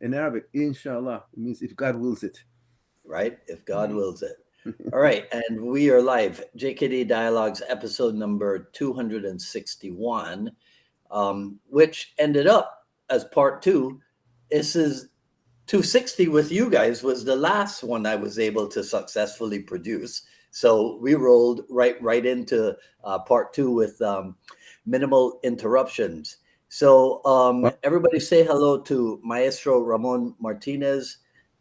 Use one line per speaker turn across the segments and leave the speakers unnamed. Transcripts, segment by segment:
in Arabic, inshallah, it means if God wills it.
Right? If God wills it. All right. And we are live. JKD Dialogues, episode number 261, which ended up as part two. This is 260 with you guys was the last one I was able to successfully produce. So we rolled right into part two with minimal interruptions. So
Well,
everybody say hello to Maestro Ramon Martinez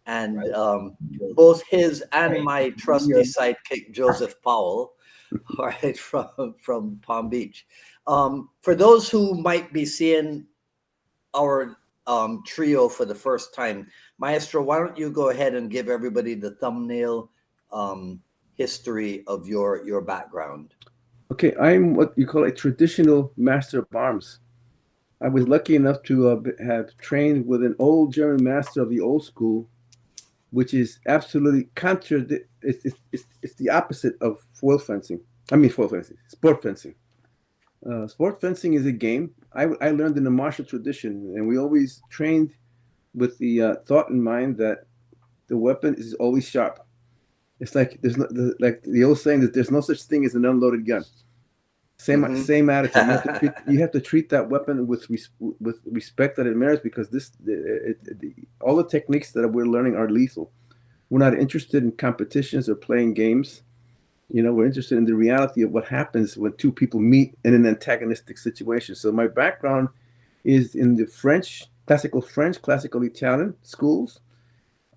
and both his and my trusty sidekick Joseph Powell, all right, from Palm Beach. For those who might be seeing our trio for the first time, Maestro, why don't you go ahead and give everybody the thumbnail history of your background?
okay, I'm what you call a traditional master of arms. I was lucky enough to have trained with an old German master of the old school, which is absolutely it's the opposite of foil fencing. I mean, foil fencing, sport fencing. Sport fencing is a game. I learned in the martial tradition, and we always trained with the thought in mind that the weapon is always sharp. It's like there's no, like the old saying that there's no such thing as an unloaded gun. Same attitude. You have to treat that weapon with respect that it merits, because all the techniques that we're learning are lethal. We're not interested in competitions or playing games. We're interested in the reality of what happens when two people meet in an antagonistic situation. So my background is in the French, classical Italian schools.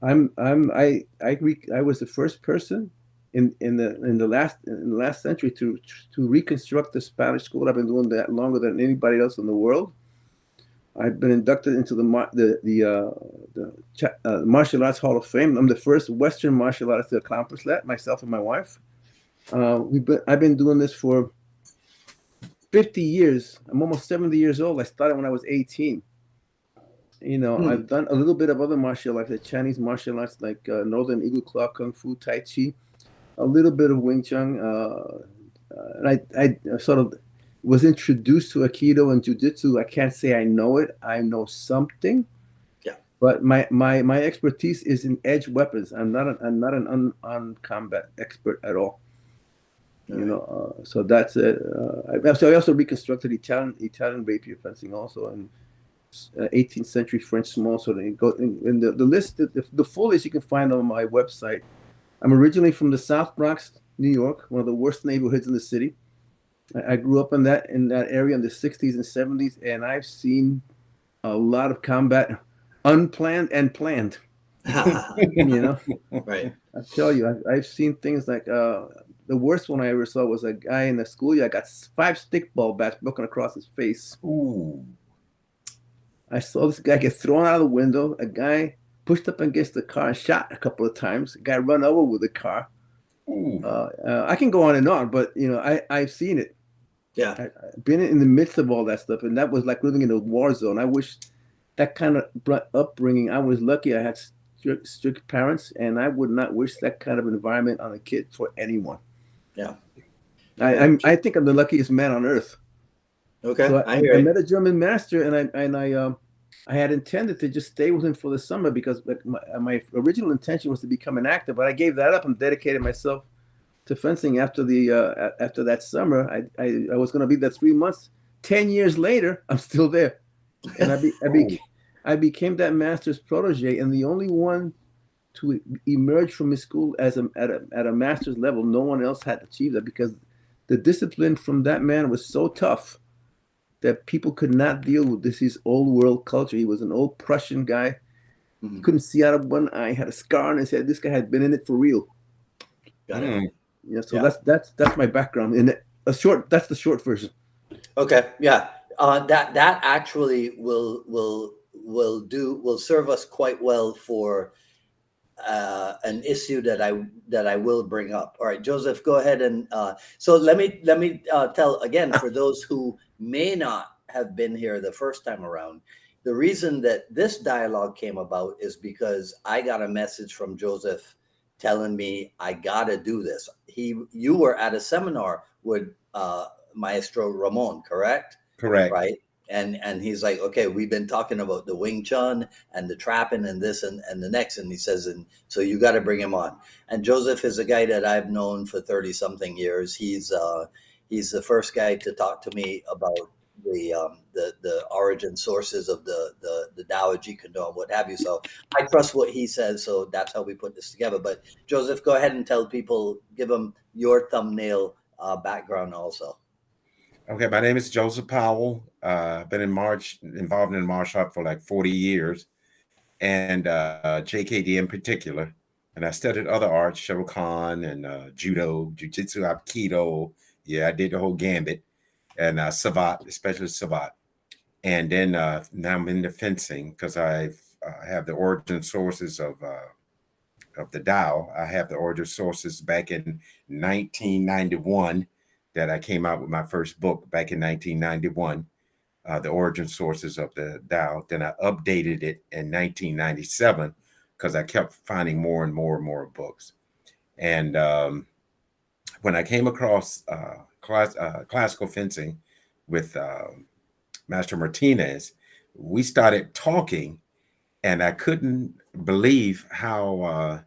I was the first person in the last century to reconstruct the Spanish school. I've been doing that longer than anybody else in the world. I've been inducted into the Martial Arts Hall of Fame. I'm the first Western martial artist to accomplish that, myself and my wife. I've been doing this for 50 years. I'm almost 70 years old. I started when I was 18. I've done a little bit of other martial arts, like Chinese martial arts, like Northern Eagle Claw, Kung Fu, Tai Chi, a little bit of Wing Chun. And I sort of was introduced to Aikido and Jiu-Jitsu. I can't say I know it. I know something.
Yeah.
But my expertise is in edge weapons. I'm not an on combat expert at all. So that's it. So I also reconstructed Italian rapier fencing also, and 18th century French small sword. And go in the list, the full list you can find on my website. I'm originally from the South Bronx, New York, one of the worst neighborhoods in the city. I grew up in that area in the 60s and 70s, and I've seen a lot of combat, unplanned and planned.
Right.
I tell you, I've seen things like the worst one I ever saw was a guy in the schoolyard got 5 stickball bats broken across his face.
Ooh.
I saw this guy get thrown out of the window. A guy pushed up against the car and shot a couple of times. A guy run over with the car. I can go on and on, but I've seen it.
Yeah,
I've been in the midst of all that stuff, and that was like living in a war zone. I wish that kind of upbringing. I was lucky. I had strict parents, and I would not wish that kind of environment on a kid for anyone.
Yeah,
I think I'm the luckiest man on earth.
Okay,
So
I
I met a German master, and I had intended to just stay with him for the summer, because my original intention was to become an actor, but I gave that up and dedicated myself to fencing after that summer. I was going to be there 3 months. 10 years later, I'm still there, and I became that master's protege, and the only one to emerge from his school at a master's level. No one else had achieved that, because the discipline from that man was so tough that people could not deal with his old world culture. He was an old Prussian guy. Mm-hmm. He couldn't see out of one eye. He had a scar on his head. This guy had been in it for real.
Got it.
Yeah. So that's my background. In that's the short version.
Okay. Yeah. That actually will serve us quite well for an issue that I will bring up. All right, Joseph, go ahead and so let me tell again, for those who may not have been here the first time around. The reason that this dialogue came about is because I got a message from Joseph telling me I gotta do this. You were at a seminar with Maestro Ramon, correct?
Correct.
Right. And he's like, okay, we've been talking about the Wing Chun and the trapping and this and the next. And he says, and so you got to bring him on. And Joseph is a guy that I've known for 30 something years. He's the first guy to talk to me about the origin sources of the Tao, Jeet Kune and what have you. So I trust what he says. So that's how we put this together. But Joseph, go ahead and tell people, give them your thumbnail background also.
Okay, my name is Joseph Powell. Been involved in martial art for like 40 years, and JKD in particular. And I studied other arts, Shotokan and Judo, Jiu-Jitsu, Aikido. Yeah, I did the whole gambit, and Savate, especially Savate. And then now I'm into fencing because I have the origin sources of the Tao. I have the origin sources back in 1991 that I came out with my first book back in 1991, the origin sources of the Tao. Then I updated it in 1997 because I kept finding more and more books. And when I came across classical fencing with Master Martinez, we started talking, and I couldn't believe how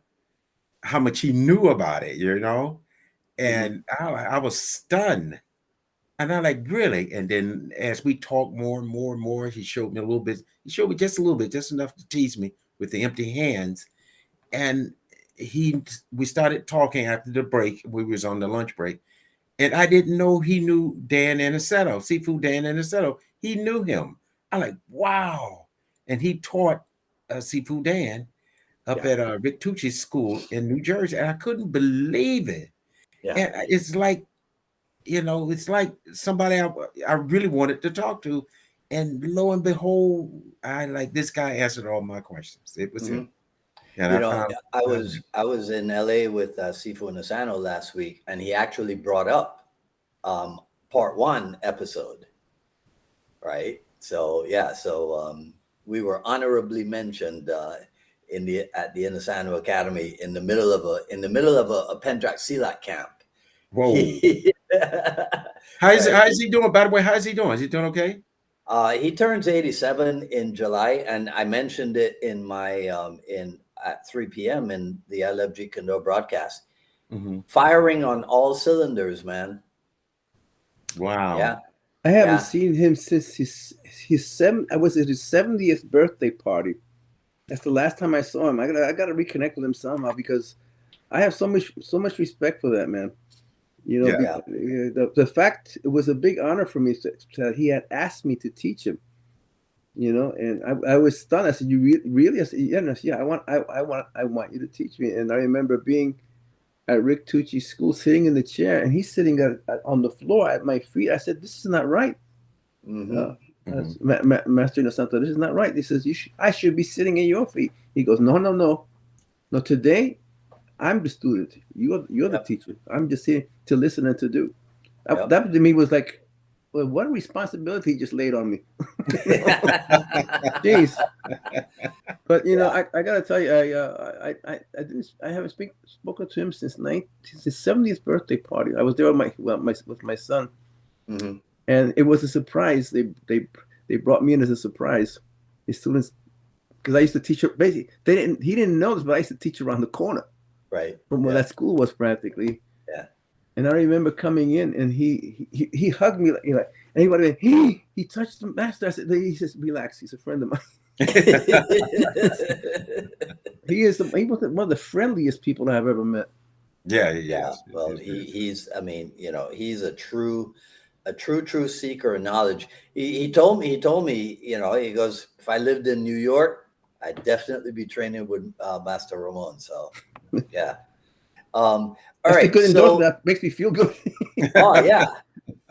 much he knew about it, you know? And I was stunned. And I'm like, really? And then as we talked more and more, he showed me a little bit. He showed me just a little bit, just enough to tease me with the empty hands. And we started talking after the break. We was on the lunch break. And I didn't know he knew Dan Aniceto, Seafood Dan Aniceto. He knew him. I'm like, wow. And he taught Seafood Dan up at Rick Tucci's school in New Jersey. And I couldn't believe it.
Yeah.
And it's like, you know, it's like somebody I really wanted to talk to. And lo and behold, this guy answered all my questions. It was him. And
I was in LA with Sifu Nasano last week, and he actually brought up part 1 episode. Right. So we were honorably mentioned at the Inasano Academy in the middle of a Pendrak Silat camp.
Whoa. How is he doing? By the way, how is he doing? Is he doing okay?
He turns 87 in July, and I mentioned it in my at 3 p.m. in the I Love Jeet Kune broadcast. Firing on all cylinders, man.
Wow.
Yeah.
I haven't seen him since his 70th birthday party. That's the last time I saw him. I gotta reconnect with him somehow because I have so much respect for that man. You know, the fact it was a big honor for me that he had asked me to teach him. You know, and I was stunned. I said, "You really?" I said, "Yeah, I want you to teach me." And I remember being at Rick Tucci's school, sitting in the chair, and he's sitting on the floor at my feet. I said, "This is not right." Master Inosanto, this is not right. He says, I should be sitting at your feet. He goes, no. Today, I'm the student. You're the teacher. I'm just here to listen and to do. That to me was like, well, what a responsibility he just laid on me. Jeez. But you know, I gotta tell you, I haven't spoken to him since his 70th birthday party. I was there with my son. And it was a surprise. They brought me in as a surprise. The students, because I used to teach. Basically, he didn't know this, but I used to teach around the corner,
right,
from where that school was practically.
Yeah. And
I remember coming in, and he hugged me, and he touched the master. I said, he says, relax. He's a friend of mine. He was one of the friendliest people I've ever met.
Yeah.
Well, he's. I mean, you know, he's a true seeker of knowledge. He told me, you know, he goes, if I lived in New York, I'd definitely be training with Master Ramon. So, yeah. All right.
So that makes me feel good.
Oh yeah.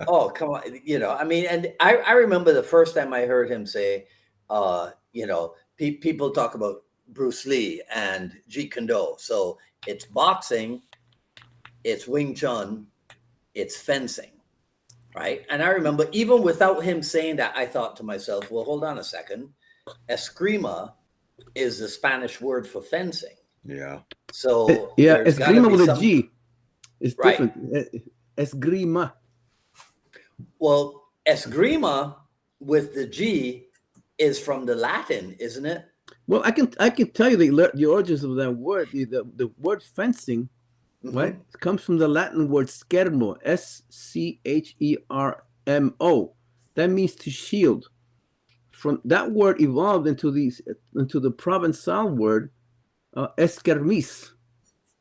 Oh, come on. You know, I mean, and I remember the first time I heard him say, you know, people talk about Bruce Lee and Jeet Kune. So it's boxing, it's Wing Chun, it's fencing. Right. And I remember even without him saying that, I thought to myself, well, hold on a second. Eskrima is the Spanish word for fencing.
Yeah.
So
esgrima with a G. It's different. Esgrima.
Well, esgrima with the G is from the Latin, isn't it?
Well, I can tell you the origins of that word. The word fencing, right, it comes from the Latin word schermo, Schermo. That means to shield. From that word evolved into the Provençal word eskermis.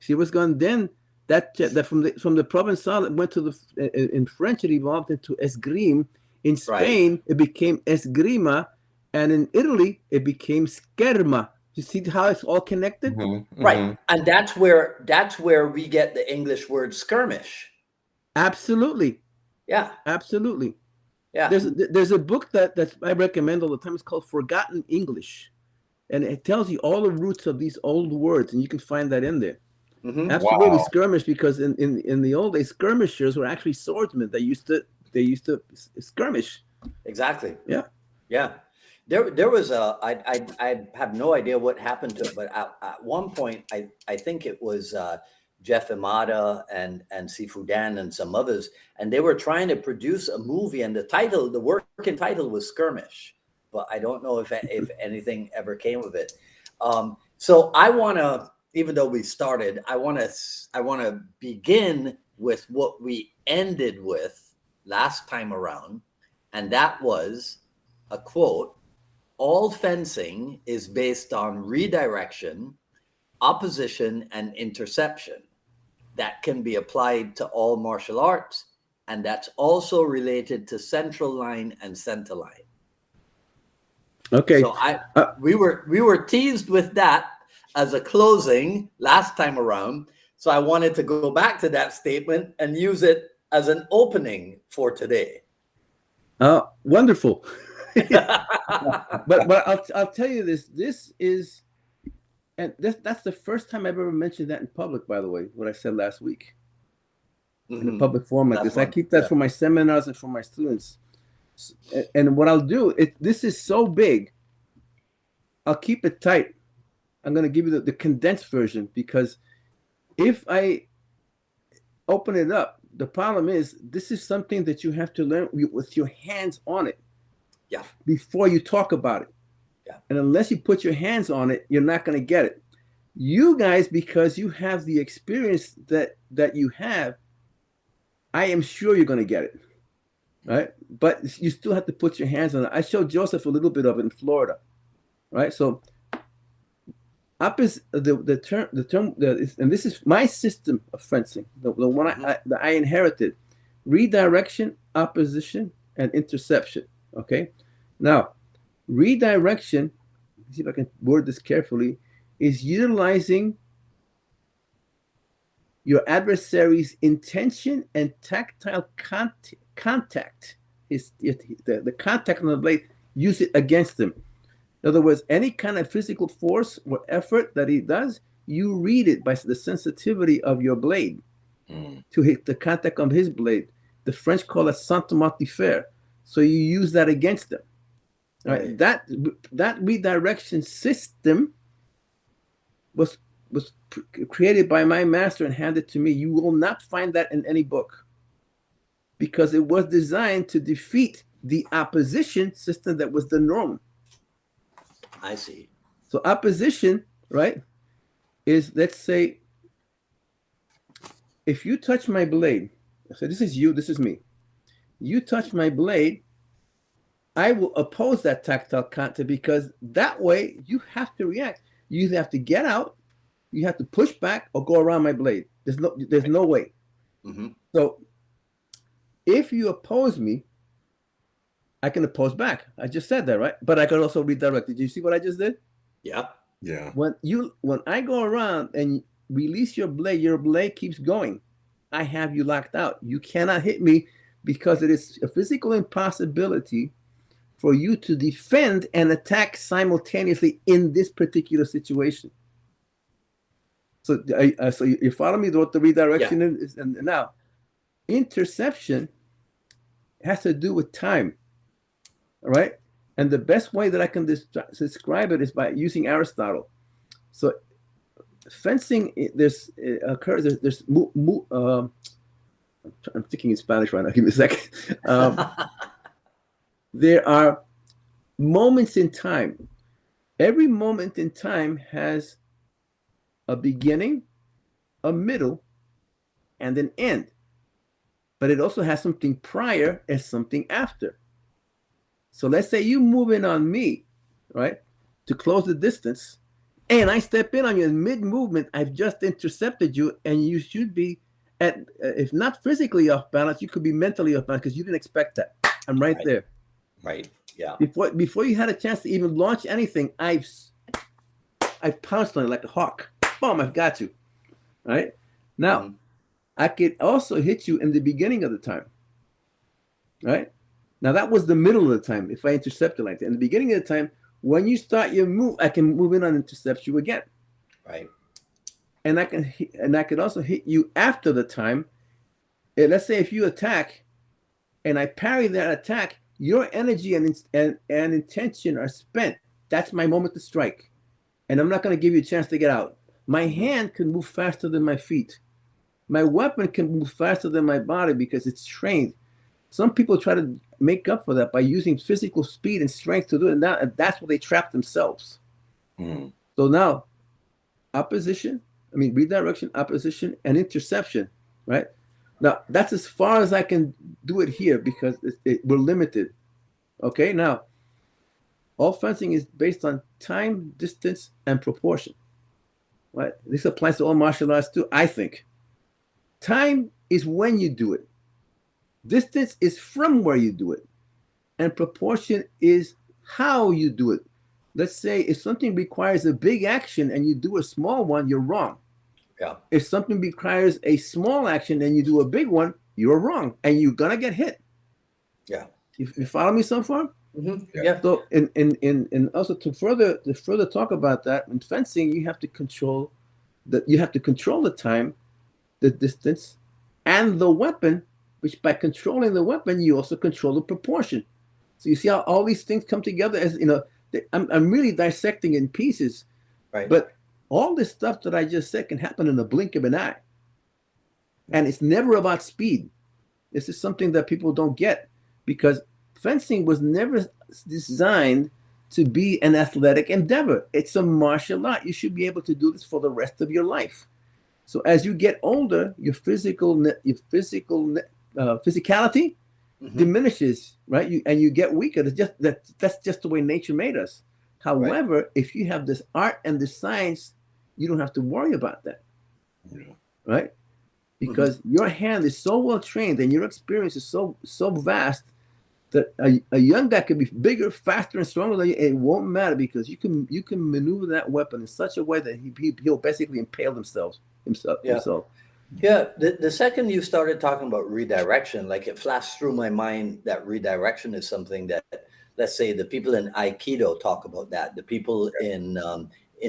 See what's gone then? That from the Provençal it went to the in French it evolved into esgrime. In Spain it became esgrima, and in Italy it became scherma. You see how it's all connected?
Right, and that's where we get the English word skirmish.
Absolutely.
Yeah,
absolutely.
Yeah,
there's a book that I recommend all the time. It's called Forgotten English, and it tells you all the roots of these old words, and you can find that in there. Absolutely. Wow. Skirmish, because in the old days, skirmishers were actually swordsmen. They used to skirmish.
Exactly.
Yeah.
Yeah. There was I have no idea what happened to it, but at one point I think it was Jeff Imada and Sifu Dan and some others, and they were trying to produce a movie, and the working title was Skirmish, but I don't know if anything ever came of it. So I want to, even though we started, I want to begin with what we ended with last time around, and that was a quote: "All fencing is based on redirection, opposition, and interception. That can be applied to all martial arts, and that's also related to central line and centerline."
Okay.
So we were teased with that as a closing last time around. So I wanted to go back to that statement and use it as an opening for today.
Wonderful. but I'll tell you this. This is, and that's the first time I've ever mentioned that in public, by the way, what I said last week. In a public forum like this. I keep that for my seminars and for my students. And what I'll do, this is so big, I'll keep it tight. I'm going to give you the condensed version, because if I open it up, the problem is this is something that you have to learn with your hands on it.
Yeah.
Before you talk about it.
Yeah.
And unless you put your hands on it, you're not going to get it. You guys, because you have the experience that you have, I am sure you're going to get it. Right? But you still have to put your hands on it. I showed Joseph a little bit of it in Florida. Right? So the term, and this is my system of fencing, the one that I inherited: redirection, opposition, and interception. Okay. Now, redirection, let's see if I can word this carefully, is utilizing your adversary's intention and tactile contact. The contact on the blade, use it against them. In other words, any kind of physical force or effort that he does, you read it by the sensitivity of your blade to hit the contact of his blade. The French call it sentiment de fer. So you use that against them. Right? That redirection system was created by my master and handed to me. You will not find that in any book, because it was designed to defeat the opposition system that was the norm.
I see.
So opposition, right, is, let's say, if you touch my blade, so this is you, this is me. You touch my blade, I will oppose that tactile contact, because that way you have to react. You either have to get out, you have to push back, or go around my blade. There's no way. So if you oppose me, I can oppose back. I just said that, right? But I can also redirect. Did you see what I just did?
Yeah.
Yeah.
When I go around and release your blade keeps going. I have you locked out. You cannot hit me, because it is a physical impossibility for you to defend and attack simultaneously in this particular situation. So you follow me what the redirection is? And now, interception has to do with time. All right? And the best way that I can describe it is by using Aristotle. So fencing, I'm thinking in Spanish right now. Give me a second. there are moments in time. Every moment in time has a beginning, a middle, and an end. But it also has something prior and something after. So let's say you move in on me, right, to close the distance, and I step in on you in mid-movement. I've just intercepted you, and you should be at, if not physically off balance, you could be mentally off balance because you didn't expect that. I'm right there.
Right. Yeah.
Before you had a chance to even launch anything, I've pounced on it like a hawk. Boom! I've got you. Right now, I could also hit you in the beginning of the time. Right now, that was the middle of the time. If I intercepted like that in the beginning of the time, when you start your move, I can move in and intercept you again.
Right.
And I could also hit you after the time. And let's say if you attack, and I parry that attack, your energy and intention are spent. That's my moment to strike, and I'm not going to give you a chance to get out. My hand can move faster than my feet. My weapon can move faster than my body because it's trained. Some people try to make up for that by using physical speed and strength to do it. Now, that's where they trap themselves. So now, redirection, opposition, and interception, right? Now, that's as far as I can do it here because we're limited. Okay, now, all fencing is based on time, distance, and proportion. Right? This applies to all martial arts too, I think. Time is when you do it. Distance is from where you do it. And proportion is how you do it. Let's say if something requires a big action and you do a small one, you're wrong.
Yeah.
If something requires a small action and you do a big one, you're wrong. And you're going to get hit.
Yeah.
You follow me so far?
Yeah.
So, and also to further talk about that, in fencing, you have to control the time, the distance, and the weapon. Which by controlling the weapon, you also control the proportion. So you see how all these things come together. As you know, I'm really dissecting in pieces.
Right.
But all this stuff that I just said can happen in the blink of an eye, and it's never about speed. This is something that people don't get because fencing was never designed to be an athletic endeavor. It's a martial art. You should be able to do this for the rest of your life. So as you get older, your physicality diminishes, right? You get weaker. That's just the way nature made us. However, if you have this art and this science, you don't have to worry about that, right? Because your hand is so well trained and your experience is so vast that a young guy could be bigger, faster, and stronger than you. It won't matter because you can maneuver that weapon in such a way that he'll basically impale himself.
Yeah. The second you started talking about redirection, like it flashed through my mind that redirection is something that, let's say, the people in Aikido talk about that. The people in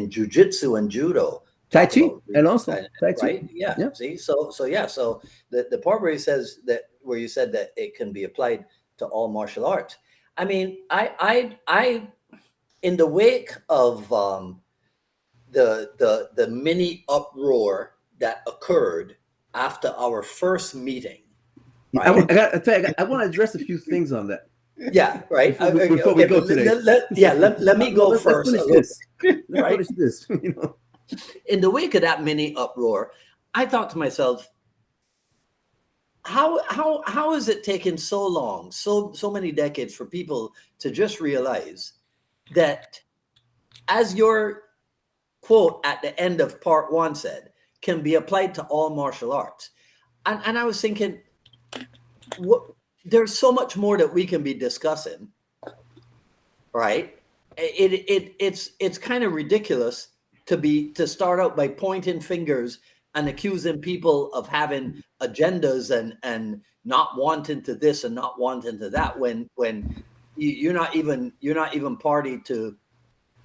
Jiu-Jitsu and Judo,
Tai Chi, and also Tai Chi,
right? Yeah. See, so the part where he says that, where you said that it can be applied to all martial arts. I mean, I in the wake of the mini uproar that occurred after our first meeting. Right?
I want to address a few things on that.
Yeah, right.
Before we go today.
Let me go first.
Let's finish this.
In the wake of that mini uproar, I thought to myself, how has it taken so long, so many decades for people to just realize that, as your quote at the end of part 1 said, can be applied to all martial arts. And I was thinking, there's so much more that we can be discussing, right? It's kind of ridiculous to start out by pointing fingers and accusing people of having agendas and not wanting to this and not wanting to that when you're not even party to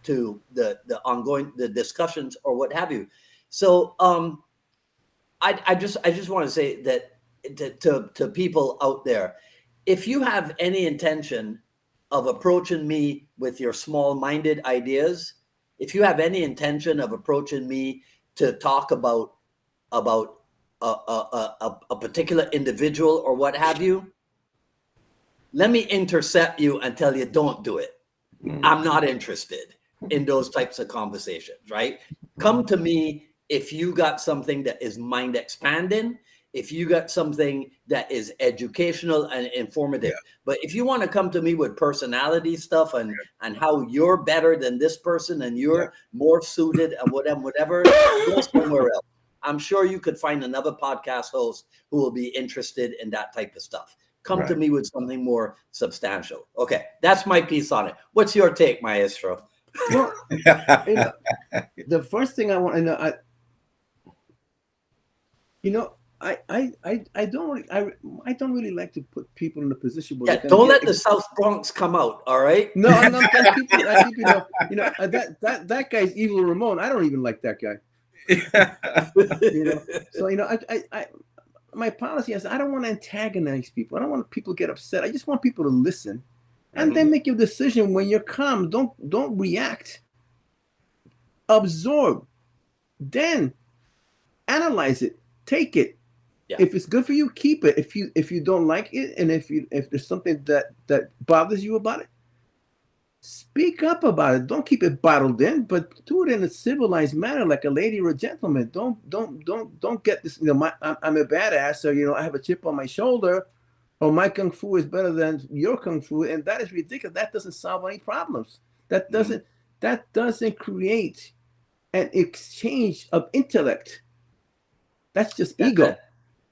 the ongoing discussions or what have you. So I just want to say that to people out there, if you have any intention of approaching me with your small-minded ideas, if you have any intention of approaching me to talk about a particular individual or what have you, let me intercept you and tell you, don't do it. I'm not interested in those types of conversations, right? Come to me if you got something that is mind expanding, if you got something that is educational and informative.
Yeah.
But if you want to come to me with personality stuff and how you're better than this person and you're more suited and whatever, go somewhere else. I'm sure you could find another podcast host who will be interested in that type of stuff. Come to me with something more substantial. Okay, that's my piece on it. What's your take, Maestro?
Well, the first thing I want to know, I don't really like to put people in a position where
don't let the South Bronx come out. All right.
No, I'm not. I keep that guy's evil Ramon. I don't even like that guy. So I my policy is I don't want to antagonize people. I don't want people to get upset. I just want people to listen, and then make your decision when you're calm. Don't react. Absorb, then analyze it. Take it. Yeah. If it's good for you, keep it. If you don't like it, and if there's something that bothers you about it, speak up about it. Don't keep it bottled in, but do it in a civilized manner, like a lady or a gentleman. Don't get this. I'm a badass, so I have a chip on my shoulder, or my kung fu is better than your kung fu, and that is ridiculous. That doesn't solve any problems. That doesn't create an exchange of intellect. That's just ego.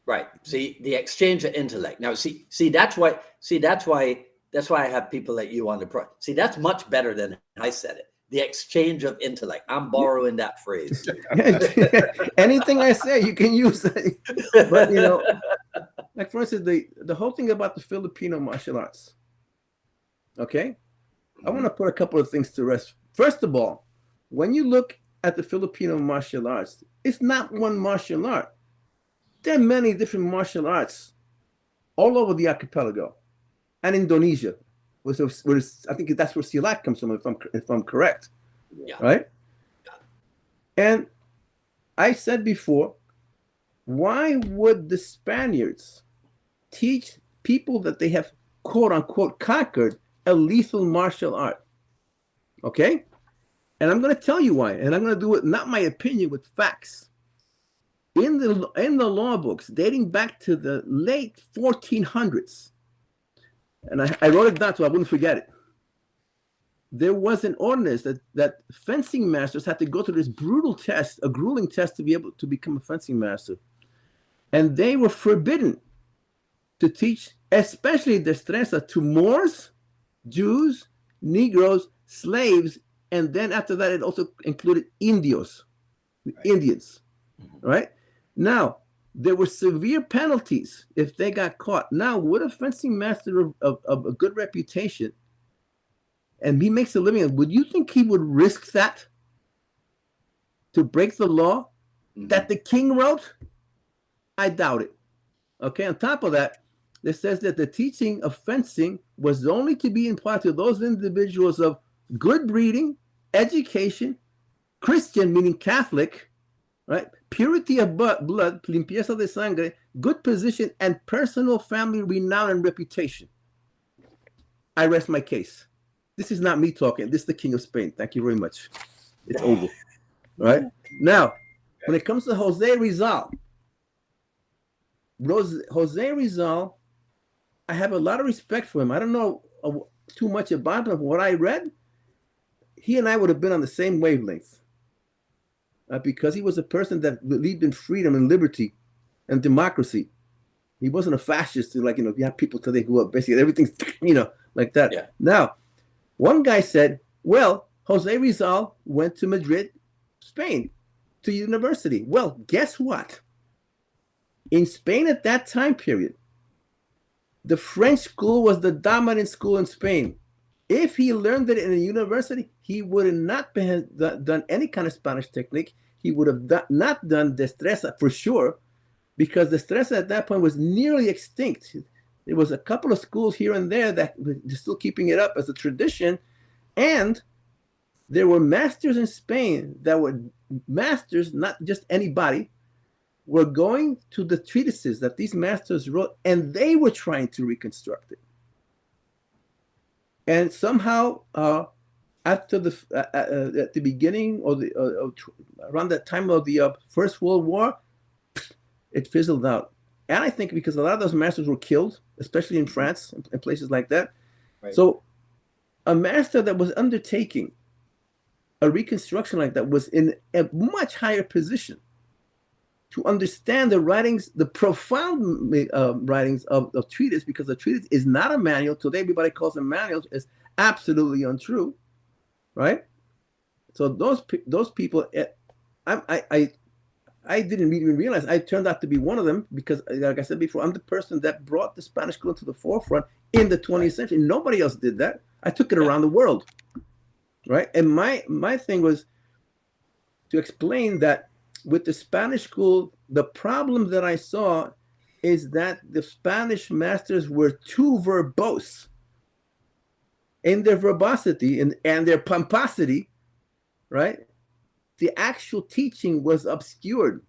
Right. See, the exchange of intellect. Now, see, that's why I have people like you on the pro. See, that's much better than I said it. The exchange of intellect. I'm borrowing that phrase.
Anything I say, you can use it. But like for instance, the whole thing about the Filipino martial arts. Okay, I want to put a couple of things to rest. First of all, when you look at the Filipino martial arts, it's not one martial art. There are many different martial arts all over the archipelago, and Indonesia, I think that's where Silat comes from, if I'm correct. Yeah. Right. And I said before, why would the Spaniards teach people that they have quote unquote conquered a lethal martial art? Okay, and I'm going to tell you why, and I'm going to do it not my opinion, with facts. In the law books dating back to the late 1400s, and I wrote it down so I wouldn't forget it. There was an ordinance that fencing masters had to go through this brutal test, a grueling test, to be able to become a fencing master. And they were forbidden to teach, especially destreza, to Moors, Jews, Negroes, slaves, and then after that it also included Indios, Indians, right? Now, there were severe penalties if they got caught. Now, would a fencing master of a good reputation, and he makes a living, would you think he would risk that to break the law that the king wrote? I doubt it. Okay, on top of that, it says that the teaching of fencing was only to be imparted to those individuals of good breeding, education, Christian, meaning Catholic, right? Purity of blood, limpieza de sangre, good position, and personal family renown and reputation. I rest my case. This is not me talking. This is the King of Spain. Thank you very much. It's over. Right? Now, when it comes to Jose Rizal, I have a lot of respect for him. I don't know too much about him. What I read, he and I would have been on the same wavelength. Because he was a person that believed in freedom and liberty and democracy. He wasn't a fascist, you have people today who are basically everything's, like that. Yeah. Now, one guy said, well, Jose Rizal went to Madrid, Spain, to university. Well, guess what? In Spain at that time period, the French school was the dominant school in Spain. If he learned it in a university, he would have not done any kind of Spanish technique. He would have not done destreza for sure, because destreza at that point was nearly extinct. There was a couple of schools here and there that were still keeping it up as a tradition. And there were masters in Spain that were masters, not just anybody, were going to the treatises that these masters wrote, and they were trying to reconstruct it. And somehow, after at the beginning or around that time of the First World War, it fizzled out. And I think because a lot of those masters were killed, especially in France and places like that.
Right.
So a master that was undertaking a reconstruction like that was in a much higher position to understand the writings, the profound writings of treatise, because the treatise is not a manual. Today, everybody calls them manuals. It's absolutely untrue, right? So those people, I didn't even realize I turned out to be one of them because, like I said before, I'm the person that brought the Spanish school to the forefront in the 20th century. Nobody else did that. I took it around the world, right? And my thing was to explain that with the Spanish school, the problem that I saw is that the Spanish masters were too verbose in their verbosity and their pomposity, right? The actual teaching was obscured,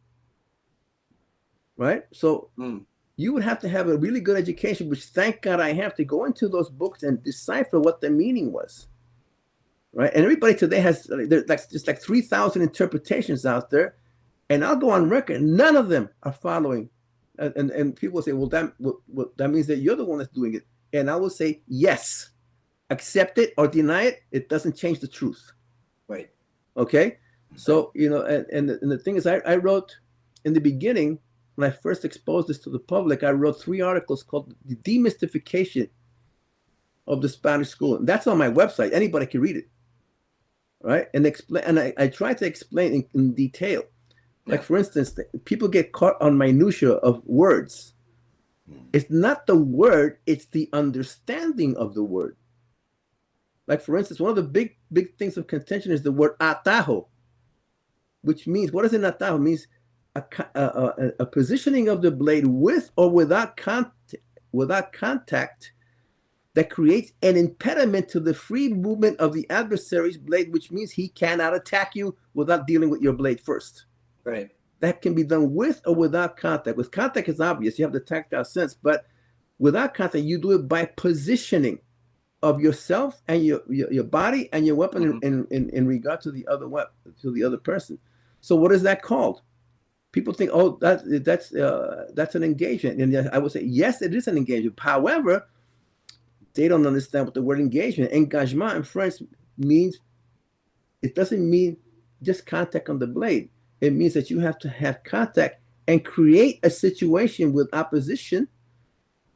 right? So you would have to have a really good education, which thank God I have, to go into those books and decipher what the meaning was, right? And everybody today has, there's just like 3,000 interpretations out there, and I'll go on record, none of them are following. And people say, well, that means that you're the one that's doing it. And I will say, yes, accept it or deny it. It doesn't change the truth.
Right.
Okay. So, and the thing is, I wrote in the beginning, when I first exposed this to the public, I wrote 3 articles called The Demystification of the Spanish School. And that's on my website. Anybody can read it. Right. And I try to explain in detail. Like, for instance, people get caught on minutia of words. It's not the word, it's the understanding of the word. Like, for instance, one of the big things of contention is the word atajo, which means, what does an atajo? It means a positioning of the blade with or without contact that creates an impediment to the free movement of the adversary's blade, which means he cannot attack you without dealing with your blade first.
Right.
That can be done with or without contact. With contact, it's obvious. You have the tactile sense. But without contact, you do it by positioning of yourself and your body and your weapon in regard to the other weapon, to the other person. So what is that called? People think, oh, that's an engagement. And I would say, yes, it is an engagement. However, they don't understand what the word engagement, engagement in French means. It doesn't mean just contact on the blade. It means that you have to have contact and create a situation with opposition.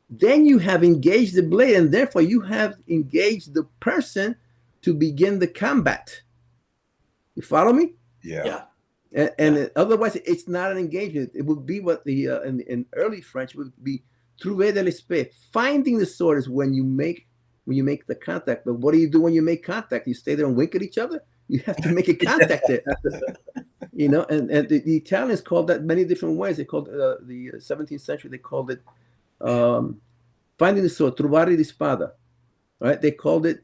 Then you have engaged the blade, and therefore you have engaged the person to begin the combat. You follow me?
Yeah.
And otherwise, it's not an engagement. It would be what the in early French would be trouver de l'esprit. Finding the sword is when you make the contact. But what do you do when you make contact? You stay there and wink at each other? You have to make a contact there. And the Italians called that many different ways. They called the 17th century, they called it finding the sword, trovare di spada, right? They called it,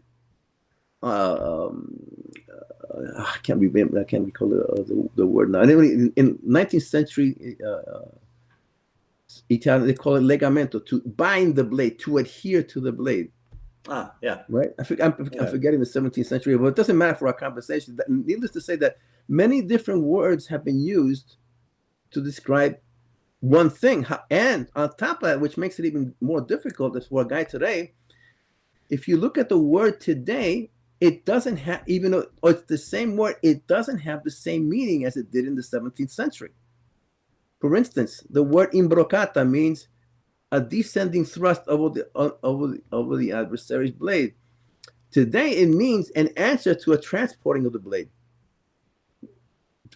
I can't remember, I can't recall the word now. And in 19th century Italian, they call it legamento, to bind the blade, to adhere to the blade. Right. I'm forgetting the 17th century, but it doesn't matter for our conversation. Needless to say that many different words have been used to describe one thing. And on top of that, which makes it even more difficult for a guy today, if you look at the word today, it doesn't have, even though it's the same word, it doesn't have the same meaning as it did in the 17th century. For instance, the word imbrocata means a descending thrust over the adversary's blade. Today, it means an answer to a transporting of the blade.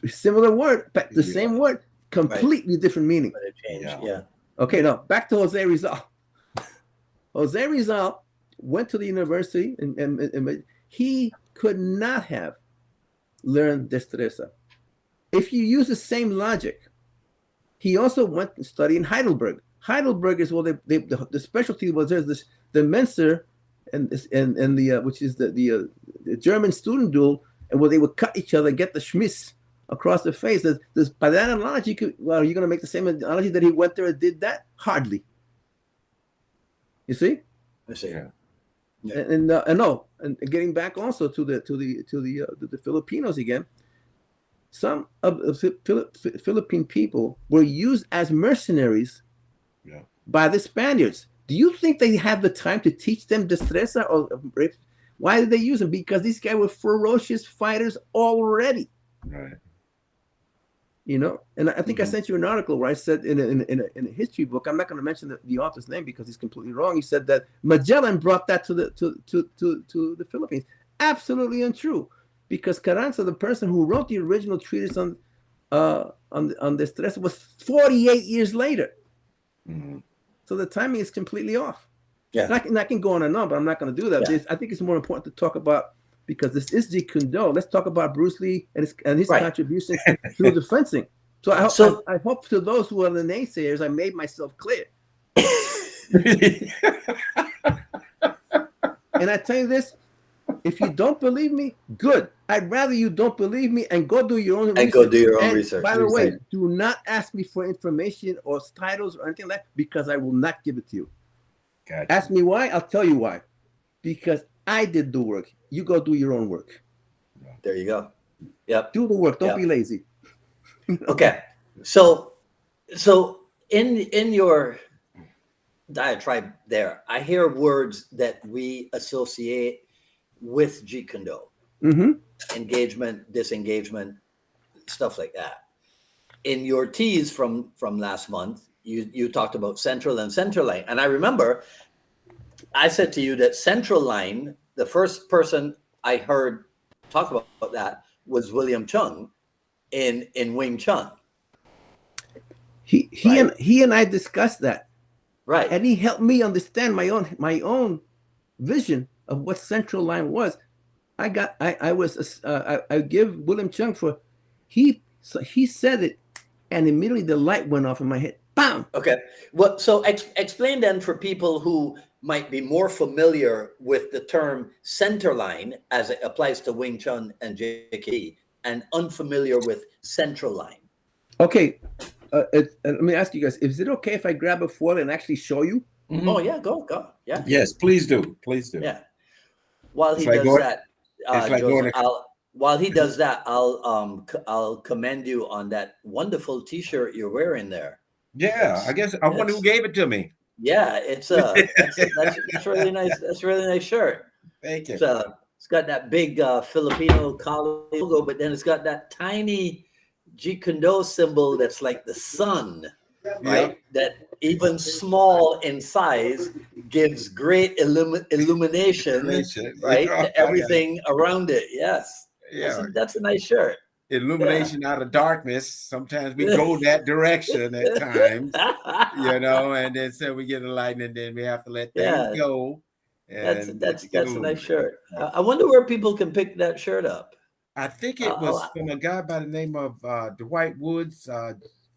Similar word, but the same word, completely different meaning.
But it changed,
Okay, now back to Jose Rizal. Jose Rizal went to the university, and he could not have learned destreza. If you use the same logic, he also went to study in Heidelberg. Heidelberg is, well, the specialty was there's the Menser and the which is the German student duel, and where they would cut each other, get the schmiss across the face. By that analogy, are you going to make the same analogy that he went there and did that? Hardly. You see?
I see. Yeah.
And getting back also to the Filipinos again. Some of the Philippine people were used as mercenaries by the Spaniards. Do you think they had the time to teach them destreza? Or why did they use them? Because these guys were ferocious fighters already.
Right.
You know, and I think I sent you an article where I said in a history book. I'm not going to mention the author's name because he's completely wrong. He said that Magellan brought that to the Philippines. Absolutely untrue, because Carranza, the person who wrote the original treatise on destreza, was 48 years later. So the timing is completely off.
Yeah,
and I can go on and on, but I'm not going to do that.
Yeah.
I think it's more important to talk about, because this is Jeet Kune. Let's talk about Bruce Lee and his contribution through the fencing. So I hope to those who are the naysayers, I made myself clear. And I tell you this, if you don't believe me, good. I'd rather you don't believe me and go do your own research.
And go do your own research.
By the way, do not ask me for information or titles or anything like that, because I will not give it to you.
Gotcha.
Ask me why, I'll tell you why. Because I did the work. You go do your own work.
There you go. Yep.
Do the work. Don't be lazy.
Okay. So in your diatribe there, I hear words that we associate with Jeet Kune. Engagement, disengagement, stuff like that. In your tease from last month, you talked about central and centerline. And I remember I said to you that Centerline, the first person I heard talk about that was William Chung in Wing Chun.
He and I discussed that.
Right.
And he helped me understand my own vision of what Centerline was. I give William Chung he said it, and immediately the light went off in my head. Bam.
Okay. Well, so explain then for people who might be more familiar with the term Centerline as it applies to Wing Chun and JKD, and unfamiliar with Centerline.
Okay. Let me ask you guys: is it okay if I grab a foil and actually show you?
Oh yeah, go. Yeah.
Yes, please do. Please do.
Yeah. While he does that, Joseph, I'll commend you on that wonderful T-shirt you're wearing there.
Yeah, I guess I wonder who gave it to me.
Yeah, it's that's really nice. That's a really nice shirt.
Thank you.
It's got that big Filipino collar logo, but then it's got that tiny Jeet Kune symbol that's like the sun, right? That even small in size gives great illumination, right, to everything around it. Yes. Yeah. That's a nice shirt.
Illumination out of darkness. Sometimes we go that direction at times, and then so we get a light, and then we have to let things go. And
that's a nice shirt. I wonder where people can pick that shirt up.
I think it was from a guy by the name of Dwight Woods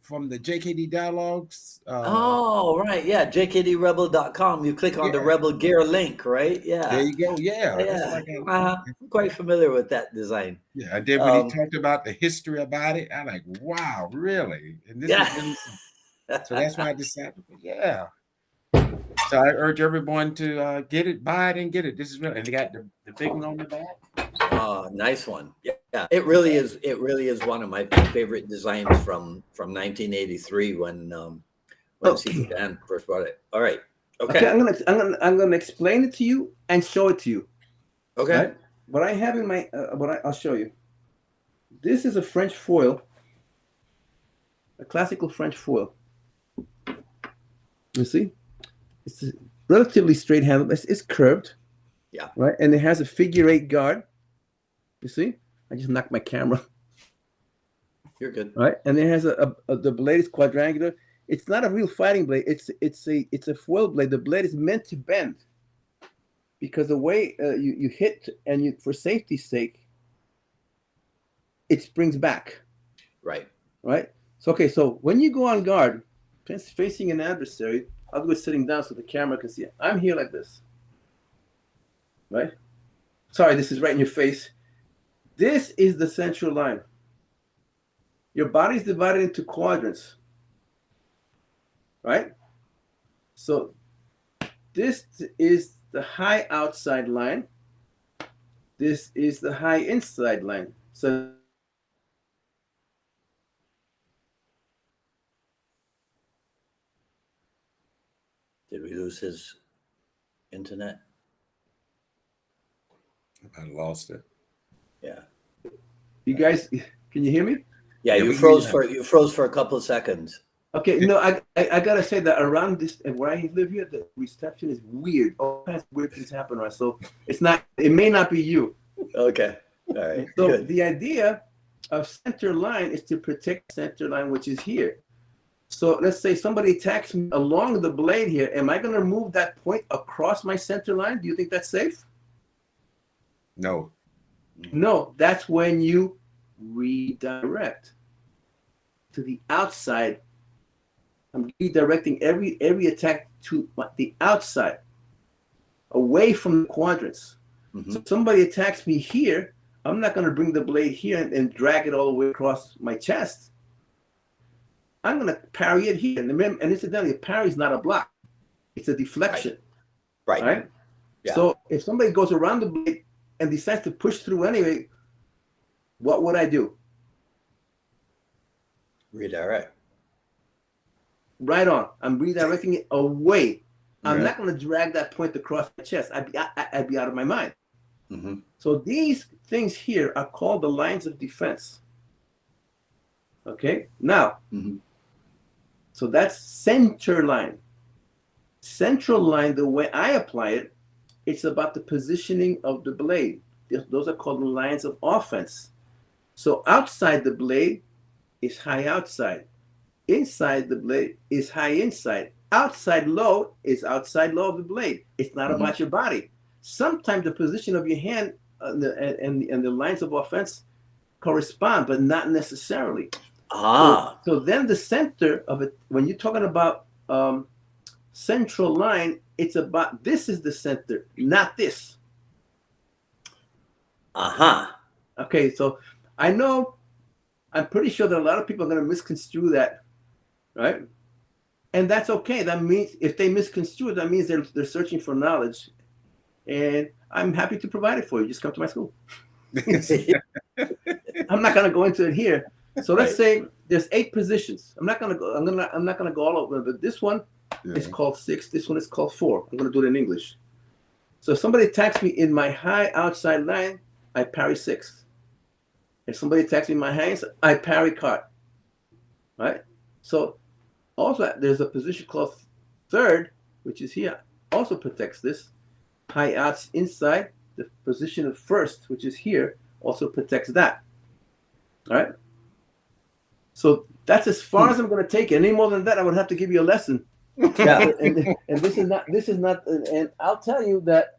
from the JKD Dialogues.
Right. Yeah. JKDRebel.com. You click on the Rebel Gear link, right? Yeah.
There you go. Yeah.
I'm quite familiar with that design.
Yeah. And then when he talked about the history about it, I'm like, wow, really? And this is really so that's why I decided, So I urge everyone to buy it and get it. This is really, and they got the big one on the back.
Oh, nice one. Yeah. It really is one of my favorite designs from 1983 when Caesar Dan first brought it. All right. Okay.
I'm gonna explain it to you and show it to you.
Okay.
Right? What I have in my I'll show you. This is a French foil, a classical French foil. You see? It's a relatively straight handle. It's curved.
Yeah.
Right. And it has a figure 8 guard. You see? I just knocked my camera.
You're good.
Right. And it has the blade is quadrangular. It's not a real fighting blade. It's a foil blade. The blade is meant to bend, because the way you hit and for safety's sake, it springs back.
Right.
Right. So when you go on guard, facing an adversary, I'll do it sitting down so the camera can see it. I'm here like this. Right? Sorry, this is right in your face. This is the central line. Your body's divided into quadrants. Right? So this is the high outside line. This is the high inside line. So
Did we lose his internet?
I lost it.
Yeah.
you guys, can you hear me?
Yeah,
Yeah,
you
we can
froze
hear
for you froze for a couple of seconds.
Okay, no, I gotta say that around this and where I live here, the reception is weird. All kinds of weird things happen, right? So it's not. It may not be you.
Okay. All right.
So
Good.
the idea of center line is to protect center line, which is here. So let's say somebody attacks me along the blade here. Am I going to move that point across my center line? Do you think that's safe?
No.
No, that's when you redirect to the outside. I'm redirecting every attack to the outside, away from the quadrants.
Mhm.
So if somebody attacks me here, I'm not going to bring the blade here and drag it all the way across my chest. I'm going to parry it here. And remember, and incidentally, a parry is not a block. It's a deflection.
Right.
Right?
Yeah.
So if somebody goes around the blade and decides to push through anyway, what would I do?
Redirect.
Right on. I'm redirecting it away. I'm
Right.
not going to drag that point across my chest. I'd be out of my mind.
Mm-hmm.
So these things here are called the lines of defense. Okay? Now,
Mm-hmm.
so that's center line. Central line, the way I apply it, it's about the positioning of the blade. Those are called the lines of offense. So outside the blade is high outside. Inside the blade is high inside. Outside low is outside low of the blade. It's not
Mhm.
about your body. Sometimes the position of your hand and the lines of offense correspond, but not necessarily.
Ah.
So then the center of it, when you're talking about central line, it's about this is the center, not this.
Uh-huh.
Okay, so I know, I'm pretty sure that a lot of people are going to misconstrue that, right? And that's okay. That means if they misconstrue it, that means they're searching for knowledge. And I'm happy to provide it for you. Just come to my school. I'm not going to go into it here. So let's say there's 8 positions. I'm not going to go. I'm not going to go all over. But this one is called 6. This one is called 4. I'm going to do it in English. So if somebody attacks me in my high outside line, I parry 6. If somebody attacks me in my hands, I parry card. Right. So also there's a position called 3rd, which is here. Also protects this. High outs inside. The position of 1st, which is here, also protects that. All right. So that's as far as I'm going to take it. Any more than that, I would have to give you a lesson.
Yeah.
And this is not. And I'll tell you that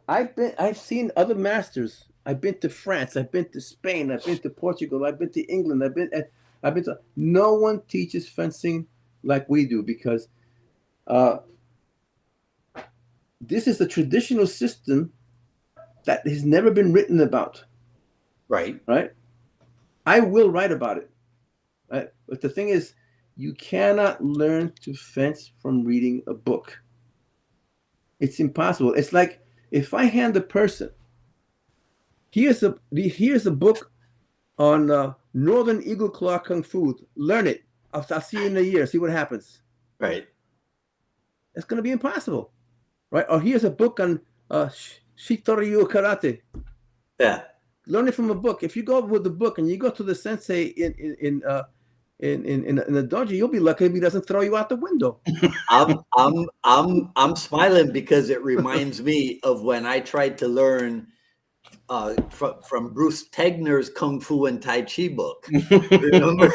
I've seen other masters. I've been to France. I've been to Spain. I've been to Portugal. I've been to England. I've been to. No one teaches fencing like we do because this is a traditional system that has never been written about.
Right.
Right. I will write about it. Right. But the thing is, you cannot learn to fence from reading a book. It's impossible. It's like if I hand a person, here's a book on Northern Eagle Claw Kung Fu. Learn it. I'll see you in a year. See what happens.
Right.
It's going to be impossible, right? Or here's a book on Shitoryu Karate.
Yeah.
Learn it from a book. If you go with the book and you go to the sensei in the dojo, you'll be lucky if he doesn't throw you out the window.
I'm smiling because it reminds me of when I tried to learn from Bruce Tegner's Kung Fu and Tai Chi book. Remember?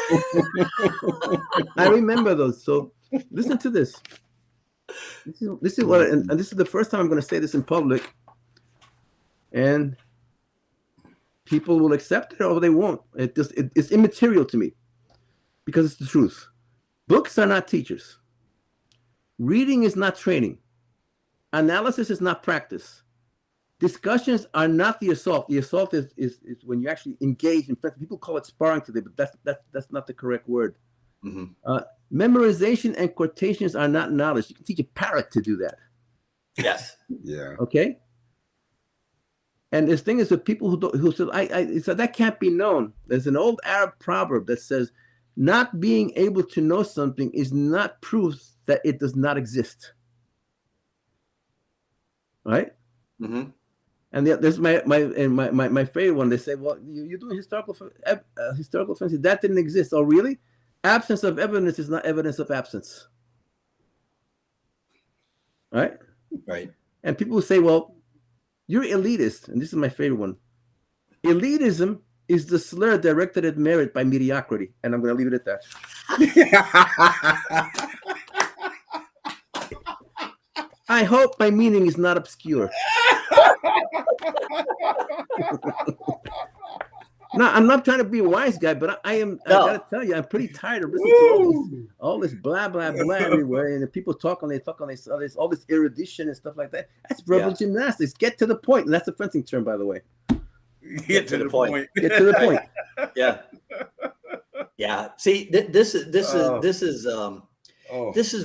I remember those. So listen to this. This is what, and this is the first time I'm going to say this in public, and people will accept it or they won't. It's immaterial to me because it's the truth. Books are not teachers. Reading is not training. Analysis is not practice. Discussions are not the assault. The assault is when you actually engage in fact. People call it sparring today, but that's not the correct word.
Mm-hmm.
Memorization and quotations are not knowledge. You can teach a parrot to do that.
Yes.
Yeah.
Okay. And this thing is that people who said, so that can't be known. There's an old Arab proverb that says, not being able to know something is not proof that it does not exist. Right?
Mm-hmm.
And there's my favorite one. They say, well, you're doing historical offenses. That didn't exist. Oh, really? Absence of evidence is not evidence of absence. Right?
Right.
And people will say, well, you're elitist. And this is my favorite one. Elitism is the slur directed at merit by mediocrity. And I'm going to leave it at that. I hope my meaning is not obscure. No, I'm not trying to be a wise guy, but I am. No. I gotta tell you, I'm pretty tired of listening to all this blah blah blah everywhere, and people talk on all this erudition and stuff like that. That's verbal gymnastics. Get to the point, and that's a fencing term, by the way.
Get to the point.
Get to the point.
Yeah. Yeah. See, this is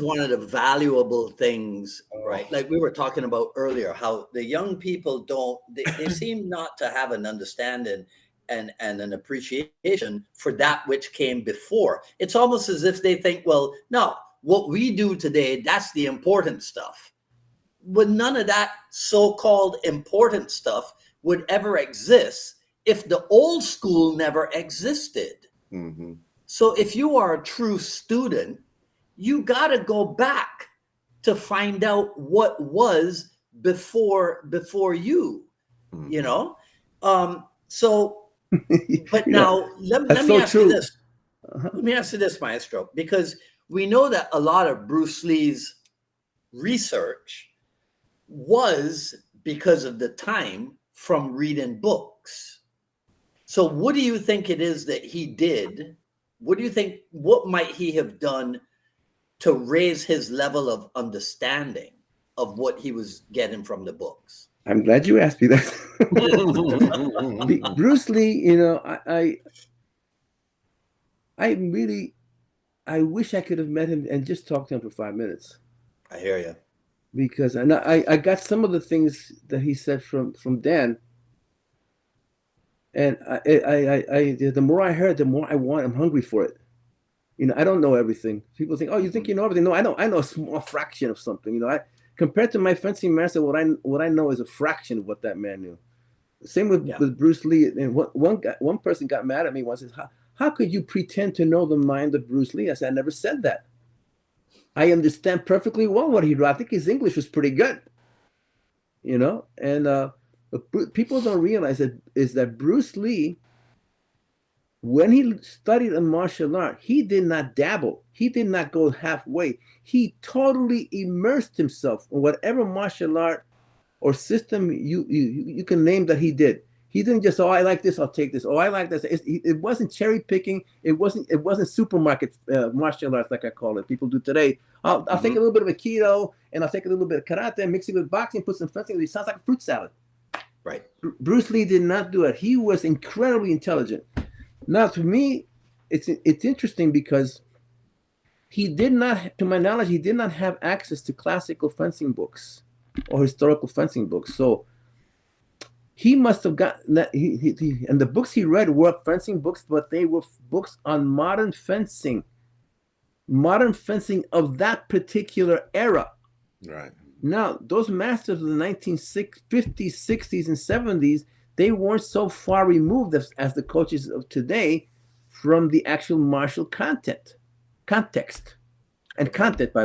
one of the valuable things, right? Like we were talking about earlier, how the young people they seem not to have an understanding and an appreciation for that which came before. It's almost as if they think, well, no, what we do today, that's the important stuff. But none of that so-called important stuff would ever exist if the old school never existed.
Mm-hmm.
So if you are a true student, you got to go back to find out what was before you,
Mm-hmm.
you know? But now let me ask you this. Let me ask you this, Maestro, because we know that a lot of Bruce Lee's research was because of the time from reading books. So what do you think it is that he did? What might he have done to raise his level of understanding of what he was getting from the books?
I'm glad you asked me that. Bruce Lee, you know, I wish I could have met him and just talked to him for 5 minutes.
I hear you.
Because I got some of the things that he said from Dan, and the more I heard, the more I'm hungry for it. You know, I don't know everything. People think, oh, you think you know everything? No, I know a small fraction of something. You know, compared to my fencing master, what I know is a fraction of what that man knew. Same with Bruce Lee. And one person got mad at me once and said, how could you pretend to know the mind of Bruce Lee? I said, I never said that. I understand perfectly well what he wrote. I think his English was pretty good. You know, and people don't realize that Bruce Lee, when he studied a martial art, he did not dabble. He did not go halfway. He totally immersed himself in whatever martial art or system you can name that he did. He didn't just, I like this, I'll take this. Oh, I like this. It wasn't cherry picking. It wasn't supermarket martial arts like I call it. People do today. I'll take a little bit of Aikido and I'll take a little bit of karate and mix it with boxing, put some fencing. It sounds like a fruit salad.
Right.
Bruce Lee did not do it. He was incredibly intelligent. Now, to me, it's interesting because he did not, to my knowledge, he did not have access to classical fencing books or historical fencing books. So he must have gotten that. And the books he read were fencing books, but they were books on modern fencing of that particular era.
Right.
Now, those masters of the 1950s, 60s, and 70s, they weren't so far removed as the coaches of today from the actual martial context, by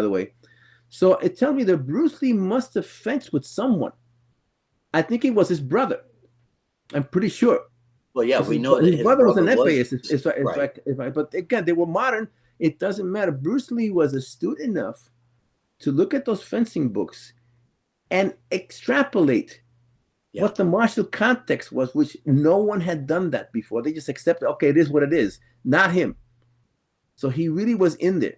the way. So it tells me that Bruce Lee must have fenced with someone. I think it was his brother. I'm pretty sure.
Well, yeah, we know that
his brother was an FAS.
Right.
But again, they were modern. It doesn't matter. Bruce Lee was astute enough to look at those fencing books and extrapolate what the martial context was, which no one had done that before. They just accepted, okay, it is what it is. Not him. So he really was in there.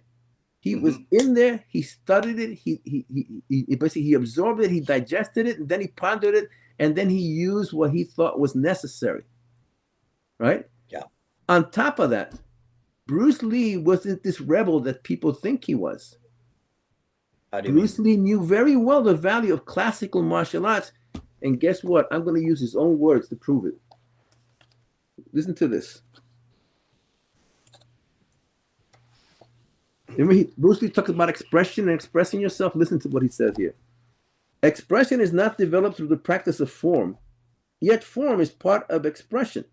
He was in there. He studied it. He absorbed it. He digested it, and then he pondered it, and then he used what he thought was necessary. Right?
Yeah.
On top of that, Bruce Lee wasn't this rebel that people think he was.
How do you
Bruce
mean?
Lee knew very well the value of classical martial arts. And guess what? I'm going to use his own words to prove it. Listen to this. Remember, Bruce Lee talks about expression and expressing yourself. Listen to what he says here. Expression is not developed through the practice of form, yet form is part of expression.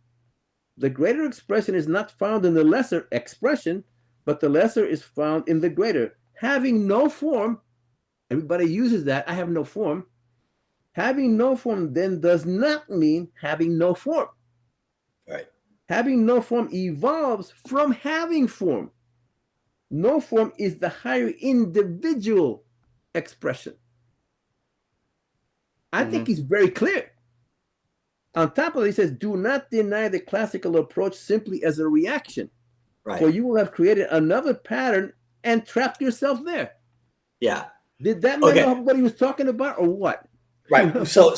The greater expression is not found in the lesser expression, but the lesser is found in the greater. Having no form, everybody uses that, I have no form. Having no form then does not mean having no form.
Right.
Having no form evolves from having form. No form is the higher individual expression. I think he's very clear. On top of it, he says, do not deny the classical approach simply as a reaction,
Right.
for you will have created another pattern and trapped yourself there.
Yeah.
Did that man know what he was talking about, or what?
Right. So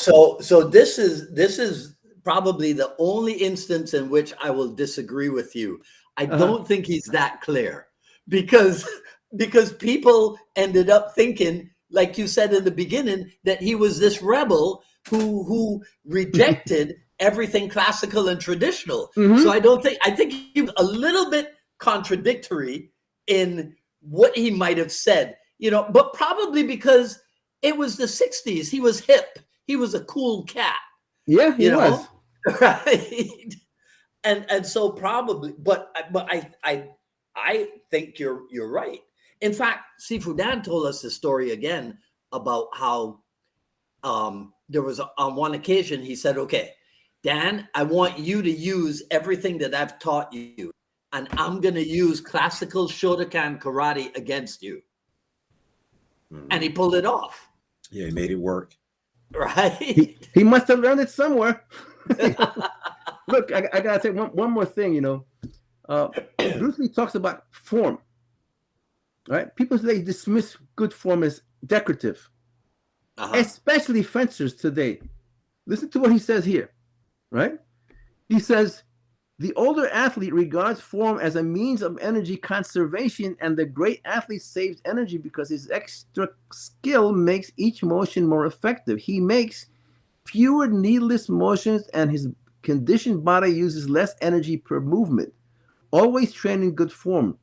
this is probably the only instance in which I will disagree with you. I don't think he's that clear, because people ended up thinking, like you said in the beginning, that he was this rebel who rejected everything classical and traditional. So I think he was a little bit contradictory in what he might have said, but probably because it was the 60s. He was hip. He was a cool cat.
Yeah, he was.
Right. And so probably, but I think you're right. In fact, Sifu Dan told us the story again about how there was on one occasion he said, "Okay, Dan, I want you to use everything that I've taught you, and I'm going to use classical Shotokan karate against you." And he pulled it off.
Yeah, he made it work.
Right.
He must have learned it somewhere. Look, I gotta say one more thing. Bruce Lee talks about form. Right? People today dismiss good form as decorative, especially fencers today. Listen to what he says here. Right? He says, the older athlete regards form as a means of energy conservation, and the great athlete saves energy because his extra skill makes each motion more effective. He makes fewer needless motions, and his conditioned body uses less energy per movement. Always train in good form.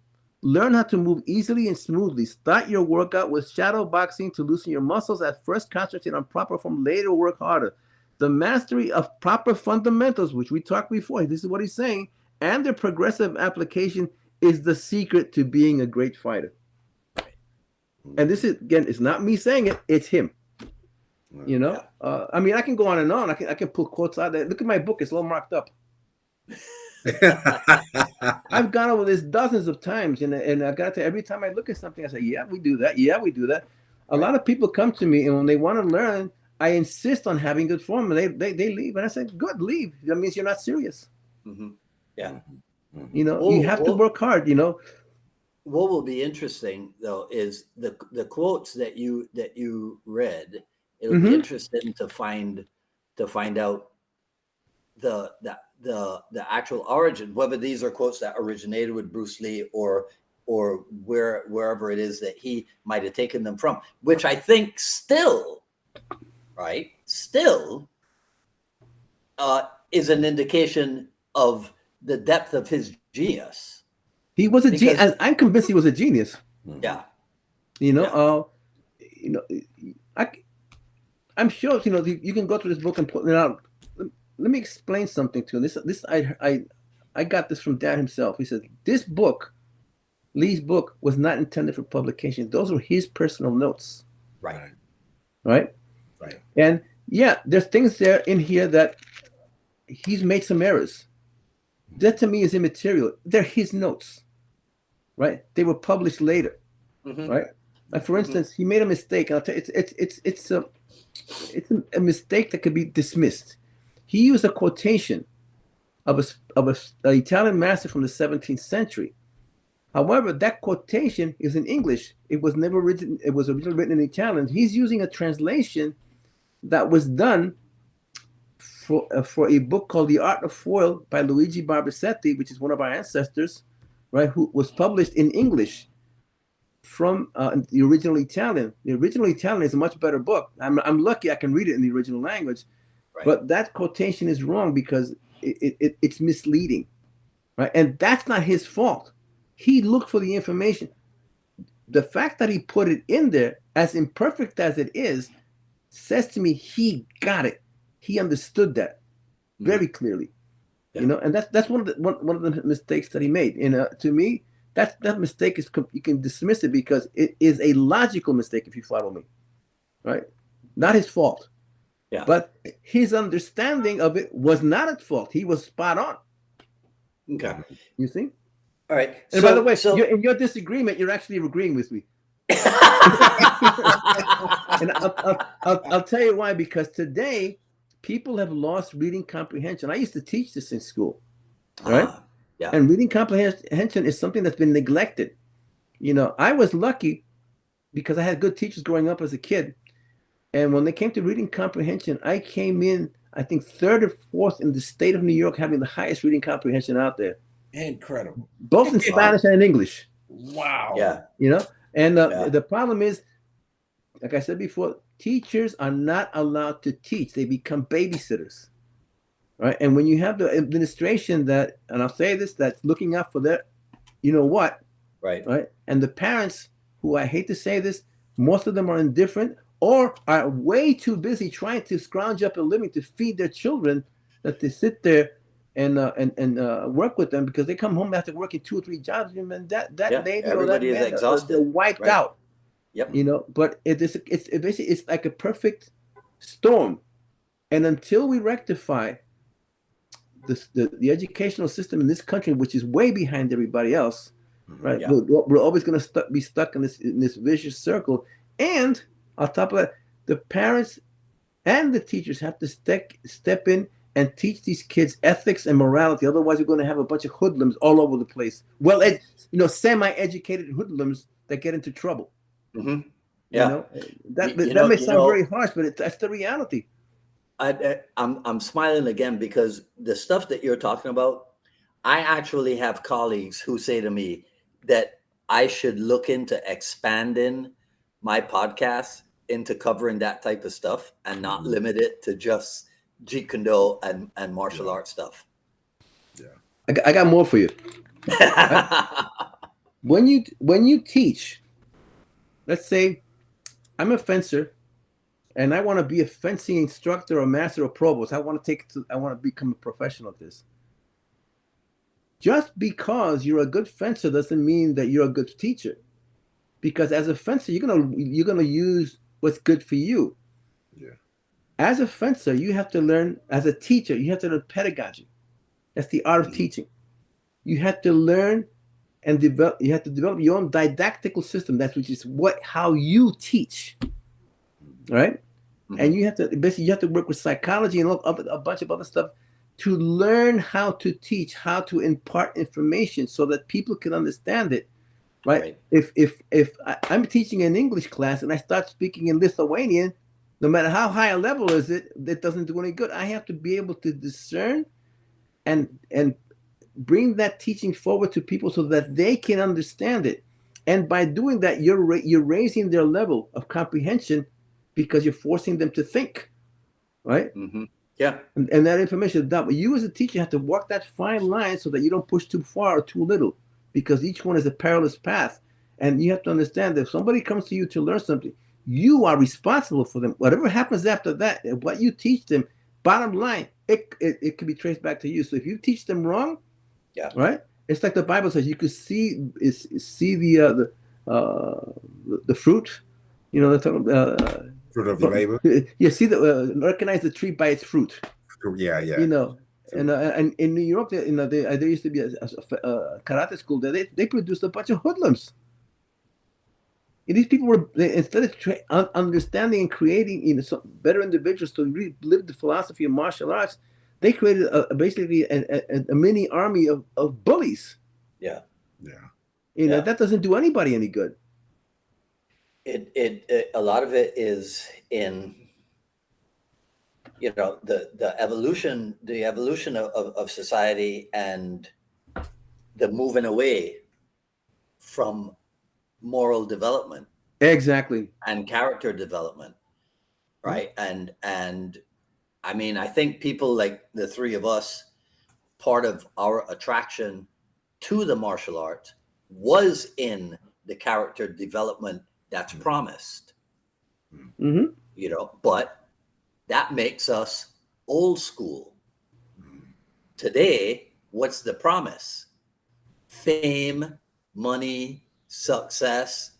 Learn how to move easily and smoothly. Start your workout with shadow boxing to loosen your muscles. At first, concentrate on proper form. Later, work harder. The mastery of proper fundamentals, which we talked before, this is what he's saying, and their progressive application is the secret to being a great fighter. And this is, again, it's not me saying it, it's him. I mean, I can go on and on. I can pull quotes out there. Look at my book, it's all marked up. I've gone over this dozens of times, and I got to every time I look at something, I say, yeah, we do that. Yeah, we do that. A lot of people come to me, and when they want to learn, I insist on having good form, and they leave. And I say, good, leave. That means you're not serious.
Yeah.
You have to work hard,
What will be interesting, though, is the quotes that you read. It'll be interesting to find out the actual origin, whether these are quotes that originated with Bruce Lee or wherever it is that he might have taken them from, which I think still is an indication of the depth of his genius.
He was a genius. I'm convinced he was a genius.
Yeah.
I'm sure, you can go through this book and put it out. Let me explain something to you. This I got this from Dad himself. He said, this book, Lee's book, was not intended for publication. Those were his personal notes. Right. And yeah, there's things there in here that he's made some errors. That to me is immaterial. They're his notes, right? They were published later, right? Like for instance, he made a mistake. I'll tell you, it's a mistake that could be dismissed. He used a quotation of an Italian master from the 17th century. However, that quotation is in English. It was never written. It was originally written in Italian. He's using a translation that was done for a book called The Art of Foil by Luigi Barbasetti, which is one of our ancestors, right? Who was published in English. from the original Italian. The original Italian is a much better book. I'm lucky I can read it in the original language,
Right.
but that quotation is wrong because it's misleading, right? And that's not his fault. He looked for the information. The fact that he put it in there, as imperfect as it is, says to me he got it. He understood that very clearly.
Yeah.
You know, and that's one of the mistakes that he made. And to me, that mistake is, you can dismiss it because it is a logical mistake, if you follow me, right? Not his fault.
Yeah.
But his understanding of it was not at fault. He was spot on.
Okay.
You see?
All right.
And by the way, in your disagreement, you're actually agreeing with me. And I'll tell you why. Because today, people have lost reading comprehension. I used to teach this in school, right?
Yeah.
And reading comprehension is something that's been neglected. You know, I was lucky because I had good teachers growing up as a kid. And when they came to reading comprehension, I came in, I think, third or fourth in the state of New York, having the highest reading comprehension out there.
Incredible.
Both in Spanish and in English.
Wow.
Yeah.
You know, and the problem is, like I said before, teachers are not allowed to teach. They become babysitters, right? And when you have the administration that, and I'll say this, that's looking out for their, you know what,
right?
And the parents, who I hate to say this, most of them are indifferent or are way too busy trying to scrounge up a living to feed their children, that they sit there and work with them, because they come home after working 2 or 3 jobs, and that baby or that man,
exhausted.
they're wiped out.
Yep.
You know, but it's basically, it's like a perfect storm, and until we rectify the educational system in this country, which is way behind everybody else, right?
Yeah.
We're always going to be stuck in this vicious circle. And on top of that, the parents and the teachers have to step in and teach these kids ethics and morality. Otherwise, we're going to have a bunch of hoodlums all over the place. Well, semi-educated hoodlums that get into trouble.
Mm-hmm.
Yeah. You know, that may sound very harsh, but that's the reality.
I'm smiling again because the stuff that you're talking about, I actually have colleagues who say to me that I should look into expanding my podcast into covering that type of stuff and not limit it to just Jeet Kune and martial arts stuff.
Yeah,
I got more for you. Right? When you teach, let's say I'm a fencer and I want to be a fencing instructor or master or provost. I want to become a professional at this. Just because you're a good fencer doesn't mean that you're a good teacher. Because as a fencer, you're gonna use what's good for you.
Yeah.
As a fencer, you have to learn. As a teacher, you have to learn pedagogy. That's the art of teaching. You have to learn and develop. You have to develop your own didactical system. How you teach, right? Mm-hmm. And you have to work with psychology and a bunch of other stuff to learn how to teach, how to impart information so that people can understand it. Right? If I'm teaching an English class and I start speaking in Lithuanian, no matter how high a level is it doesn't do any good. I have to be able to discern and bring that teaching forward to people so that they can understand it. And by doing that, you're raising their level of comprehension because you're forcing them to think, right?
Mm-hmm. Yeah.
And that information is done. But you as a teacher have to walk that fine line so that you don't push too far or too little, because each one is a perilous path. And you have to understand that if somebody comes to you to learn something, you are responsible for them. Whatever happens after that, what you teach them, bottom line, it can be traced back to you. So if you teach them wrong, right? It's like the Bible says, you could see the fruit, you know,
fruit of your labor.
You recognize the tree by its fruit.
Yeah.
You know, and in New York, there used to be a karate school there. They produced a bunch of hoodlums. And these people were, instead of understanding and creating some better individuals to really live the philosophy of martial arts, they created basically a mini army of bullies.
Yeah.
You know, that doesn't do anybody any good.
It a lot of it is in, you know, the evolution of society and the moving away from moral development
Exactly.
and character development, right? And I mean, I think people like the three of us, part of our attraction to the martial arts was in the character development that's promised,
Mm-hmm.
you know, but that makes us old school. Today, what's the promise? Fame, money, success,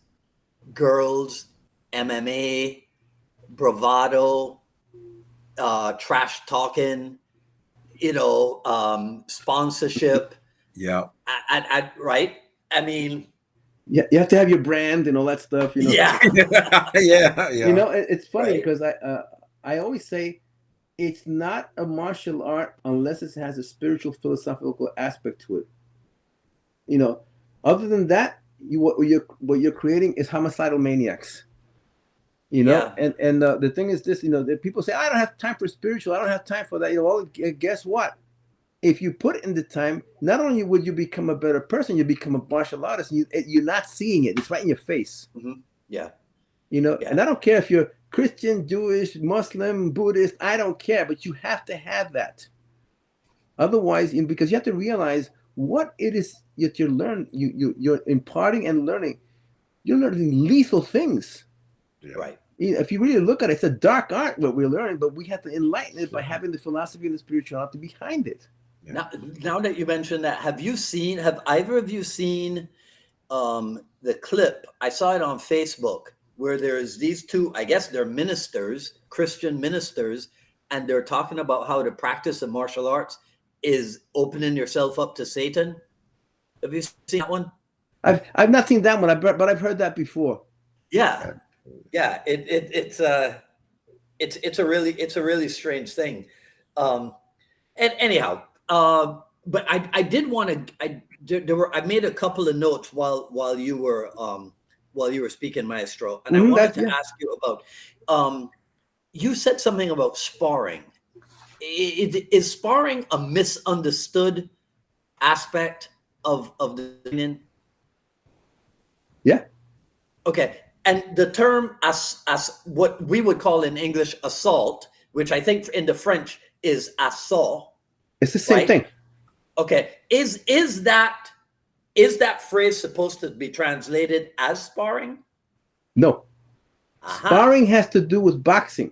girls, MMA, bravado, trash talking, you know, sponsorship,
Yeah.
right? I mean,
Yeah, you have to have your brand and all that stuff, you know.
yeah,
Yeah.
You know, it's funny
Right.
because I always say it's not a martial art unless it has a spiritual philosophical aspect to it. You know, other than that, what you're creating is homicidal maniacs. You know,
yeah,
and the thing is this, you know, that people say I don't have time for spiritual, I don't have time for that. You know, well, guess what? If you put in the time, not only would you become a better person, you become a martial artist. And you're not seeing it; it's right in your face.
yeah,
You know,
yeah,
and I don't care if you're Christian, Jewish, Muslim, Buddhist. I don't care, but you have to have that. Otherwise, because you have to realize what it is that you learn. You're imparting and learning. You're learning lethal things.
Yeah.
right.
If you really look at it, it's a dark art what we're learning, but we have to enlighten it by having the philosophy and the spirituality behind it.
Yeah. Now that you mentioned that, have either of you seen the clip? I saw it on Facebook where there's these two, I guess they're ministers, Christian ministers, and they're talking about how the practice of martial arts is opening yourself up to Satan. Have you seen that one?
I've not seen that one, but I've heard that before.
Yeah, yeah. It's a really strange thing. And anyhow, but I did want to. I made a couple of notes while you were speaking, Maestro, and I wanted to ask you about. You said something about sparring. Is sparring a misunderstood aspect of the training?
Yeah.
Okay, and the term as what we would call in English assault, which I think in the French is assault.
It's the same
right?
thing.
Okay, is that phrase supposed to be translated as sparring?
No.
Aha.
Sparring has to do with boxing.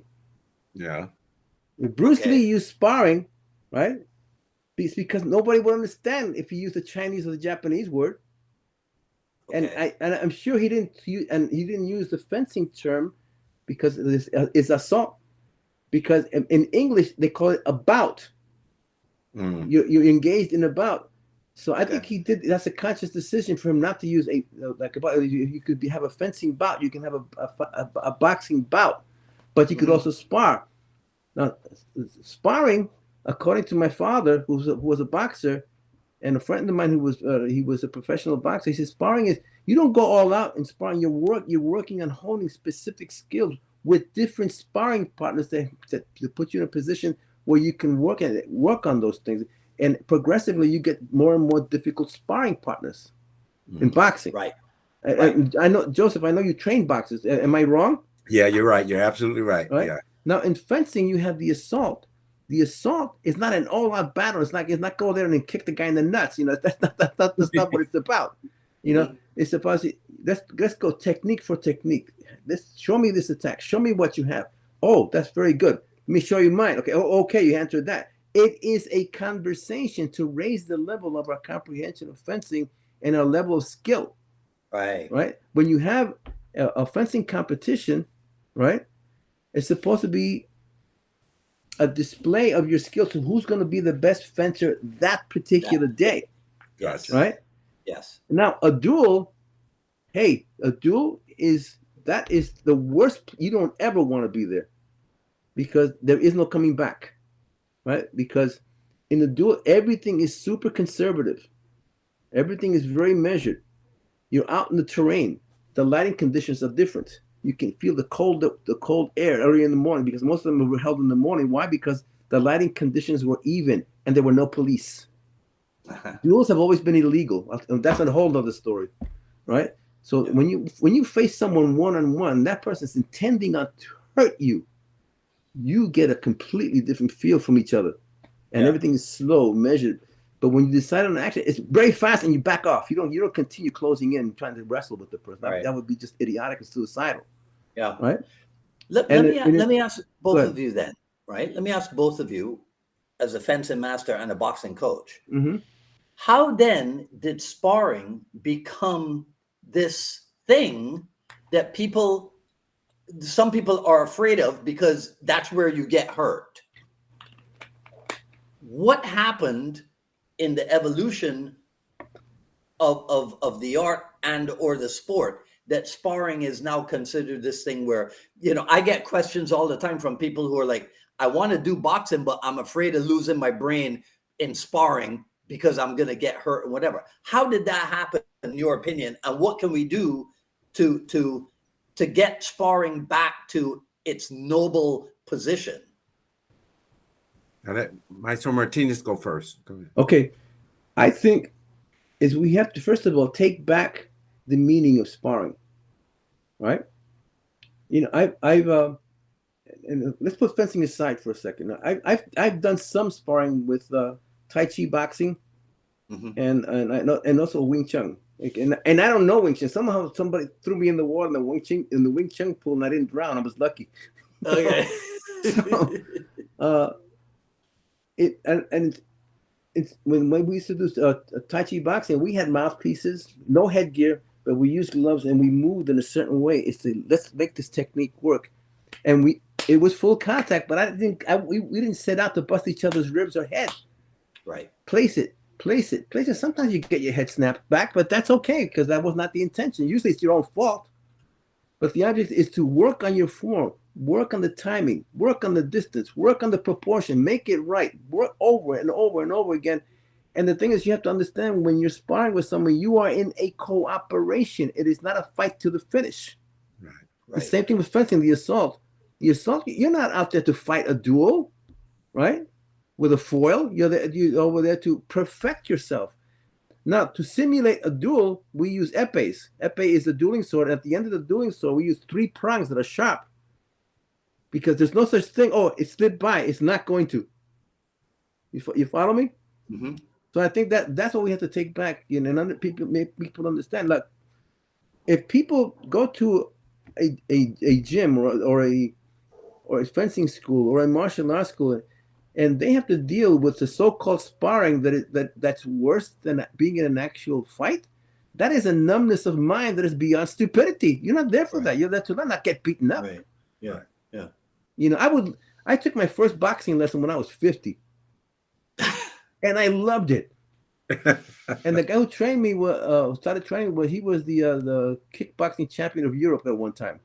Yeah.
If Bruce Lee used sparring, right? It's because nobody would understand if he used the Chinese or the Japanese word. Okay. And I'm sure he didn't use the fencing term because it's assault. Because in English they call it a bout. You're engaged in a bout. So I think he did. That's a conscious decision for him not to use you could have a fencing bout. You can have a boxing bout, but you could also spar. Now, sparring, according to my father, who was a boxer, and a friend of mine who was a professional boxer, he says sparring is you don't go all out in sparring. You're working on honing specific skills with different sparring partners to put you in a position where you can work on those things. And progressively, you get more and more difficult sparring partners in boxing.
Right.
I know, Joseph, I know you train boxers. Am I wrong?
Yeah, you're right. You're absolutely right. Yeah.
Now, in fencing, you have the assault. The assault is not an all-out battle. It's not go there and then kick the guy in the nuts. You know, that's not what it's about. You know, it's about let's go technique for technique. Let's show me this attack. Show me what you have. Oh, that's very good. Let me show you mine. Okay. Oh, okay. You answered that. It is a conversation to raise the level of our comprehension of fencing and our level of skill.
Right.
Right. When you have a fencing competition, right, it's supposed to be a display of your skills to who's going to be the best fencer that particular day.
Gotcha.
Right.
Yes.
Now a duel is the worst. You don't ever want to be there because there is no coming back. Right? Because in the duel, everything is super conservative. Everything is very measured. You're out in the terrain. The lighting conditions are different. You can feel the cold air early in the morning because most of them were held in the morning. Why? Because the lighting conditions were even and there were no police. Duels have always been illegal. That's a whole other story, right? So when you face someone one-on-one, that person's intending not to hurt you. You get a completely different feel from each other, and everything is slow, measured. But when you decide on action, it's very fast, and you back off. You don't continue closing in, trying to wrestle with the person.
Right.
That would be just idiotic and suicidal.
Yeah.
Right.
Let me ask both of you then. Right. Let me ask both of you, as a fencing master and a boxing coach.
Mm-hmm.
How then did sparring become this thing that some people are afraid of because that's where you get hurt? What happened in the evolution of the art and or the sport that sparring is now considered this thing where, I get questions all the time from people who are like, I want to do boxing, but I'm afraid of losing my brain in sparring because I'm going to get hurt or whatever. How did that happen, in your opinion? And what can we do to get sparring back to its noble position?
Now let Maestro Martinez go first. Go ahead.
Okay. I think is we have to, first of all, take back the meaning of sparring, right? I've and let's put fencing aside for a second. I've done some sparring with Tai Chi boxing, and also Wing Chun. And I don't know Wing Chun. Somehow somebody threw me in the water in the Wing Chun pool, and I didn't drown. I was lucky.
Okay.
It's when we used to do Tai Chi boxing, we had mouthpieces, no headgear, but we used gloves and we moved in a certain way. It's to let's make this technique work, and it was full contact, but we didn't set out to bust each other's ribs or head.
Right.
Place it. Sometimes you get your head snapped back, but that's okay because that was not the intention. Usually it's your own fault. But the object is to work on your form, work on the timing, work on the distance, work on the proportion, make it right, work over and over and over again. And the thing is, you have to understand when you're sparring with someone, you are in a cooperation. It is not a fight to the finish.
Right.
The same thing with fencing, the assault. You're not out there to fight a duel, right? With a foil, you're over there to perfect yourself. Now, to simulate a duel, we use epes. Epee is the dueling sword. At the end of the dueling sword, we use 3 prongs that are sharp. Because there's no such thing, it slid by. It's not going to. You follow me?
Mm-hmm.
So I think that's what we have to take back. And people understand. Like, if people go to a gym or a fencing school or a martial arts school, and they have to deal with the so-called sparring that's worse than being in an actual fight, that is a numbness of mind that is beyond stupidity. You're not there for that. You're there to not get beaten up.
Right. Yeah. Yeah.
I took my first boxing lesson when I was 50, and I loved it. And the guy who trained me started training he was the kickboxing champion of Europe at one time.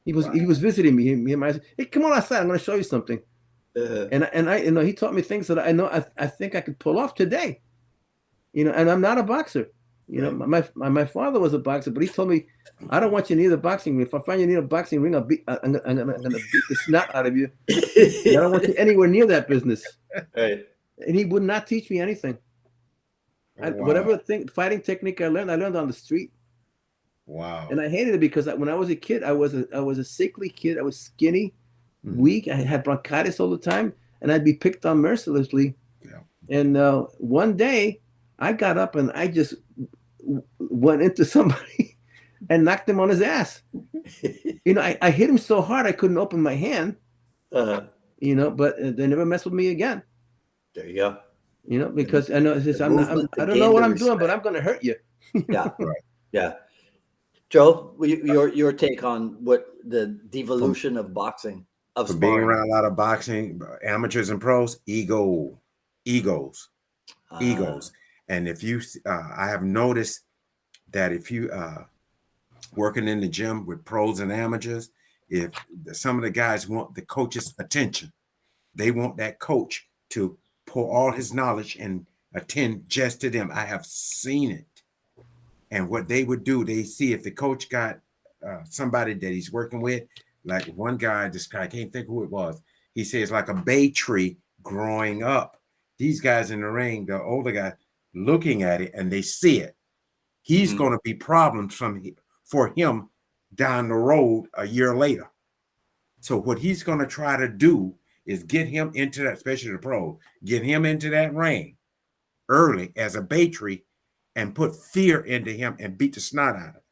He was visiting me. I said, "Hey, come on outside. I'm going to show you something." And I he taught me things that I know I think I could pull off today. And I'm not a boxer. My father was a boxer, but he told me, "I don't want you near the boxing ring. If I find you near a boxing ring, I'm gonna beat the snot out of you. I don't want you anywhere near that business."
Right.
And he would not teach me anything.
Wow.
Whatever fighting technique I learned on the street.
Wow.
And I hated it because when I was a kid, I was a sickly kid. I was skinny, weak. I had bronchitis all the time, and I'd be picked on mercilessly.
Yeah.
And one day, I got up and I just went into somebody and knocked him on his ass. I hit him so hard I couldn't open my hand. But they never messed with me again.
There you go.
Because I know I don't know what I'm doing, but I'm going to hurt you.
Yeah. Right. Yeah. Joe, your take on what the devolution of boxing, of
being
sparring.
around a lot of boxing, amateurs and pros, egos. And if you, I have noticed that if you working in the gym with pros and amateurs, if some of the guys want the coach's attention, they want that coach to pour all his knowledge and attend just to them. I have seen it. And what they would do, they see if the coach got somebody that he's working with, like one guy, this guy, I can't think who it was. He says like a bay tree growing up. These guys in the ring, the older guy, looking at it and they see it. He's going to be problems for him down the road a year later. So what he's going to try to do is get him into that, especially the pro, get him into that ring early as a battery and put fear into him and beat the snot out of him.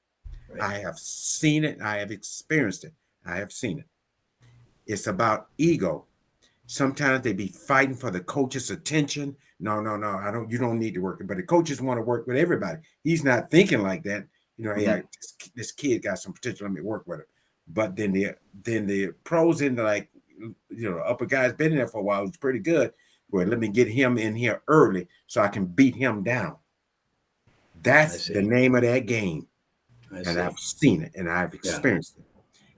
Right. I have seen it. I have experienced it. I have seen it. It's about ego. Sometimes they be fighting for the coach's attention. No, you don't need to work. But the coaches want to work with everybody. He's not thinking like that. You know, hey, this kid got some potential. Let me work with him. But then the pros in the, like, you know, upper guy's been in there for a while. It's pretty good. Well, let me get him in here early so I can beat him down. That's the name of that game. And I've seen it and I've experienced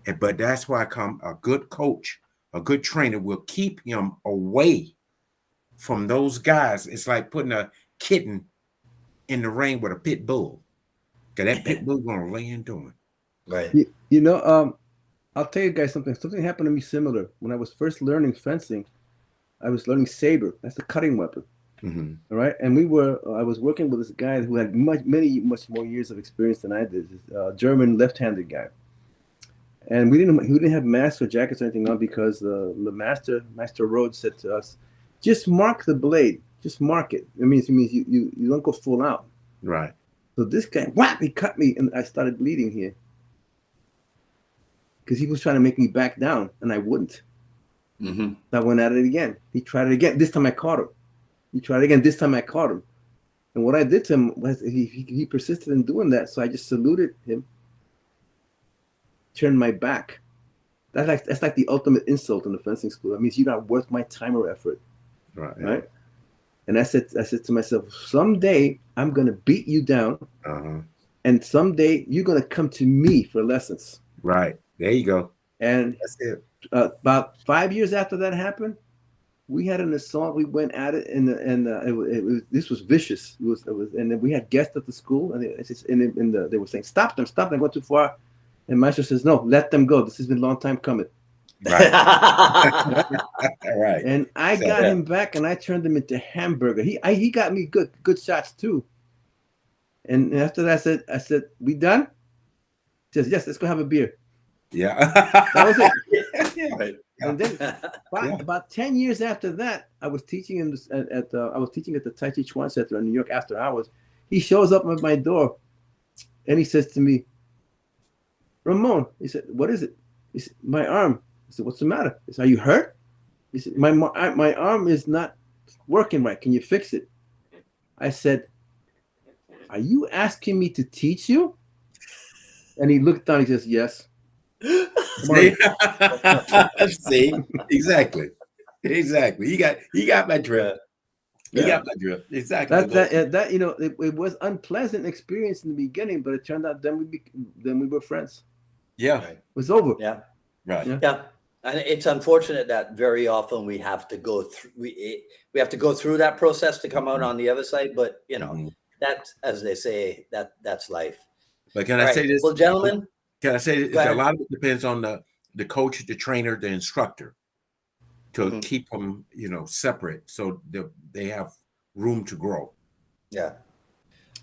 it. But that's why a good coach, a good trainer will keep him away from those guys. It's like putting a kitten in the ring with a pit bull. Because that pit bull gonna lay into him.
Right.
You know, I'll tell you guys something. Something happened to me similar. When I was first learning fencing, I was learning saber. That's the cutting weapon. Mm-hmm. All right. And I was working with this guy who had much more years of experience than I did. This German left-handed guy. And we didn't have masks or jackets or anything on because the Master Rhodes said to us, just mark the blade. Just mark it. It means you don't go full out.
Right.
So this guy, whap, he cut me and I started bleeding here. Because he was trying to make me back down and I wouldn't. Mm-hmm. So I went at it again. He tried it again. This time I caught him. He tried it again. This time I caught him. And what I did to him was he persisted in doing that. So I just saluted him, turned my back. That's like the ultimate insult in the fencing school. That means you're not worth my time or effort. Right. Right. And I said to myself, someday I'm gonna beat you down, and someday you're gonna come to me for lessons.
Right. There you go.
And that's it. About 5 years after that happened, we had an assault. We went at it, and this was vicious. It was, and then we had guests at the school, and they were saying, "Stop them! Stop them! Go too far." And Maestro says, "No, let them go. This has been a long time coming."
Right. Right.
And I got him back, and I turned him into hamburger. He got me good shots too. And after that, I said, "We done?" He says, "Yes, let's go have a beer."
Yeah.
That was it.
Yeah. Right.
And then about 10 years after that, I was teaching him at the Tai Chi Chuan Center in New York after hours. He shows up at my door, and he says to me, "Ramon," he said, "what is it?" He said, "My arm." I said, "What's the matter?" He said, "Are you hurt?" He said, my arm is not working right. Can you fix it?" I said, "Are you asking me to teach you?" And he looked down. He says, "Yes."
See? See? Exactly. He got my drift. He got my drift. Exactly.
That you know, it was unpleasant experience in the beginning, but it turned out then we were friends.
Yeah.
It was over.
Yeah.
Right.
Yeah. And it's unfortunate that very often we have to go through we have to go through that process to come out on the other side. But you know, that's, as they say, that's life.
But can I say this?
Well, gentlemen.
Can I say that a lot of it depends on the coach, the trainer, the instructor to keep them, you know, separate so they have room to grow.
Yeah.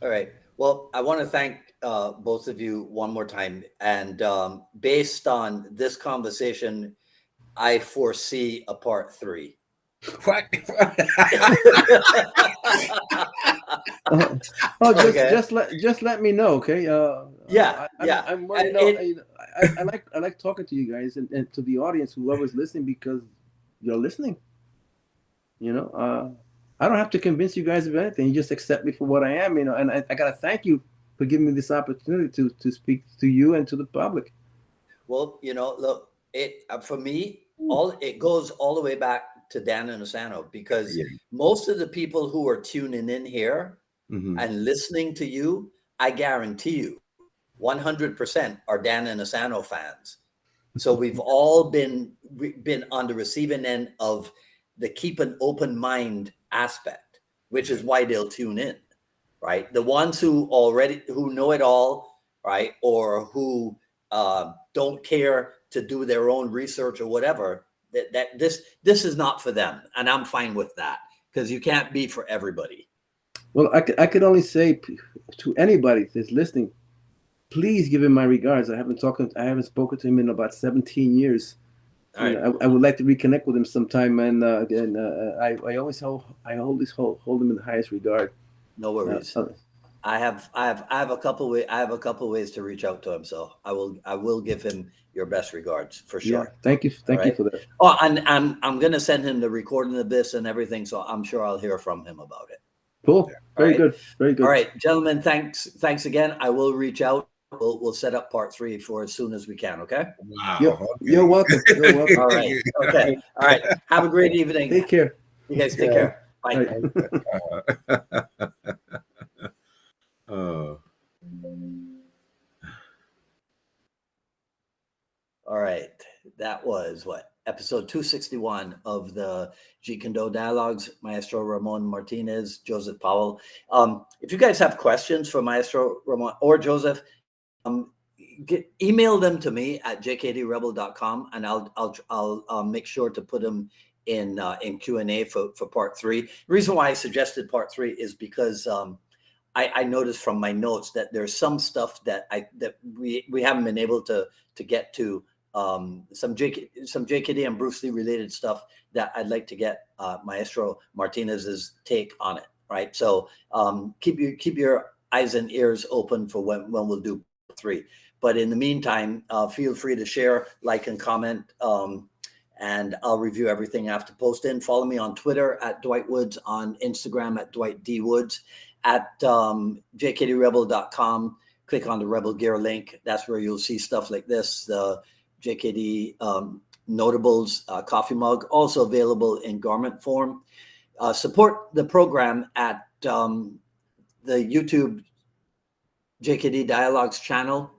All right. Well, I want to thank both of you one more time. And based on this conversation, I foresee a part 3.
What?
Just let me know, okay? I'm I like talking to you guys and to the audience, whoever's listening, because you're listening. You know, I don't have to convince you guys of anything. You just accept me for what I am, you know. And I gotta thank you for giving me this opportunity to speak to you and to the public.
Well, you know, look, for me, it goes all the way back to Dan and Asano, because most of the people who are tuning in here and listening to you, I guarantee you 100% are Dan and Asano fans. So we've all been on the receiving end of the keep an open mind aspect, which is why they'll tune in, right? The ones who know it all, right? Or who don't care to do their own research or whatever, that this is not for them. And I'm fine with that, because you can't be for everybody.
Well, I could only say to anybody that's listening, please give him my regards. I haven't spoken to him in about 17 years.
All right.
I would like to reconnect with him sometime, and again, I always hold him in the highest regard.
No worries. I have a couple ways to reach out to him, so I will give him your best regards for sure.
Yeah, thank you for that.
Oh, and I'm gonna send him the recording of this and everything, so I'm sure I'll hear from him about it.
Cool. Very good. Very good.
All right, gentlemen. Thanks again. I will reach out. We'll set up part 3 for as soon as we can. Okay.
Wow.
You're welcome. You're welcome.
All right. Okay. All right. Have a great evening.
Take care.
You guys take care. Bye. All right. That was episode 261 of the Jeet Kune Dialogues. Maestro Ramon Martinez, Joseph Powell. If you guys have questions for Maestro Ramon or Joseph, email them to me at jkdrebel.com, and I'll make sure to put them in Q&A for part 3. The reason why I suggested part 3 is because I noticed from my notes that there's some stuff that we haven't been able to get to, some JKD and Bruce Lee related stuff that I'd like to get Maestro Martinez's take on it. Right. So keep your eyes and ears open for when we'll do 3. But in the meantime, feel free to share, like, and comment. And I'll review everything after posting. Follow me on Twitter at Dwight Woods, on Instagram at Dwight D. Woods, at jkdrebel.com. Click on the Rebel Gear link. That's where you'll see stuff like this, the JKD Notables coffee mug, also available in garment form. Support the program at the YouTube JKD Dialogues channel.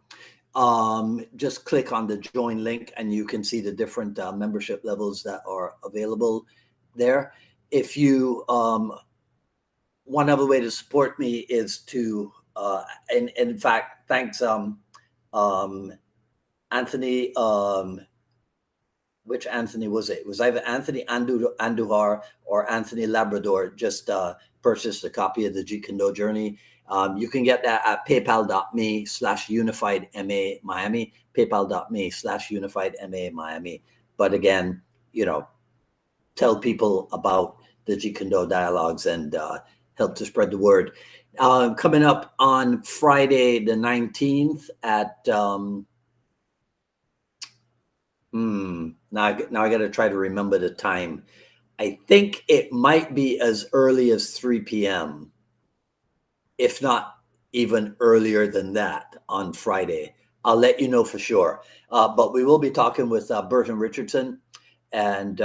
Just click on the join link and you can see the different membership levels that are available there. If you one other way to support me is to and in fact, thanks Anthony, which Anthony was it? It was either Anthony Andujar or Anthony Labrador just purchased a copy of the Jeet Kune Journey. You can get that at paypal.me/unifiedma Miami, paypal.me/unifiedma Miami. But again, tell people about the Jeet Kune Dialogues and help to spread the word. Coming up on Friday the 19th at now I got to try to remember the time. I think it might be as early as 3 p.m. if not even earlier than that on Friday. I'll let you know for sure. But we will be talking with Burton Richardson, and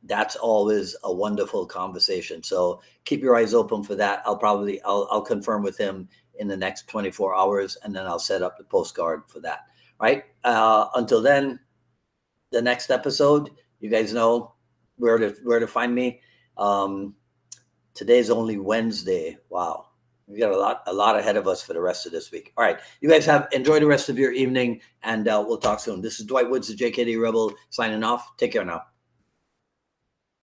that's always a wonderful conversation. So keep your eyes open for that. I'll confirm with him in the next 24 hours, and then I'll set up the postcard for that. Right? Until then, the next episode, you guys know where to find me. Today's only Wednesday. Wow. We got a lot ahead of us for the rest of this week. All right. You guys enjoy the rest of your evening, and we'll talk soon. This is Dwight Woods, the JKD Rebel, signing off. Take care now.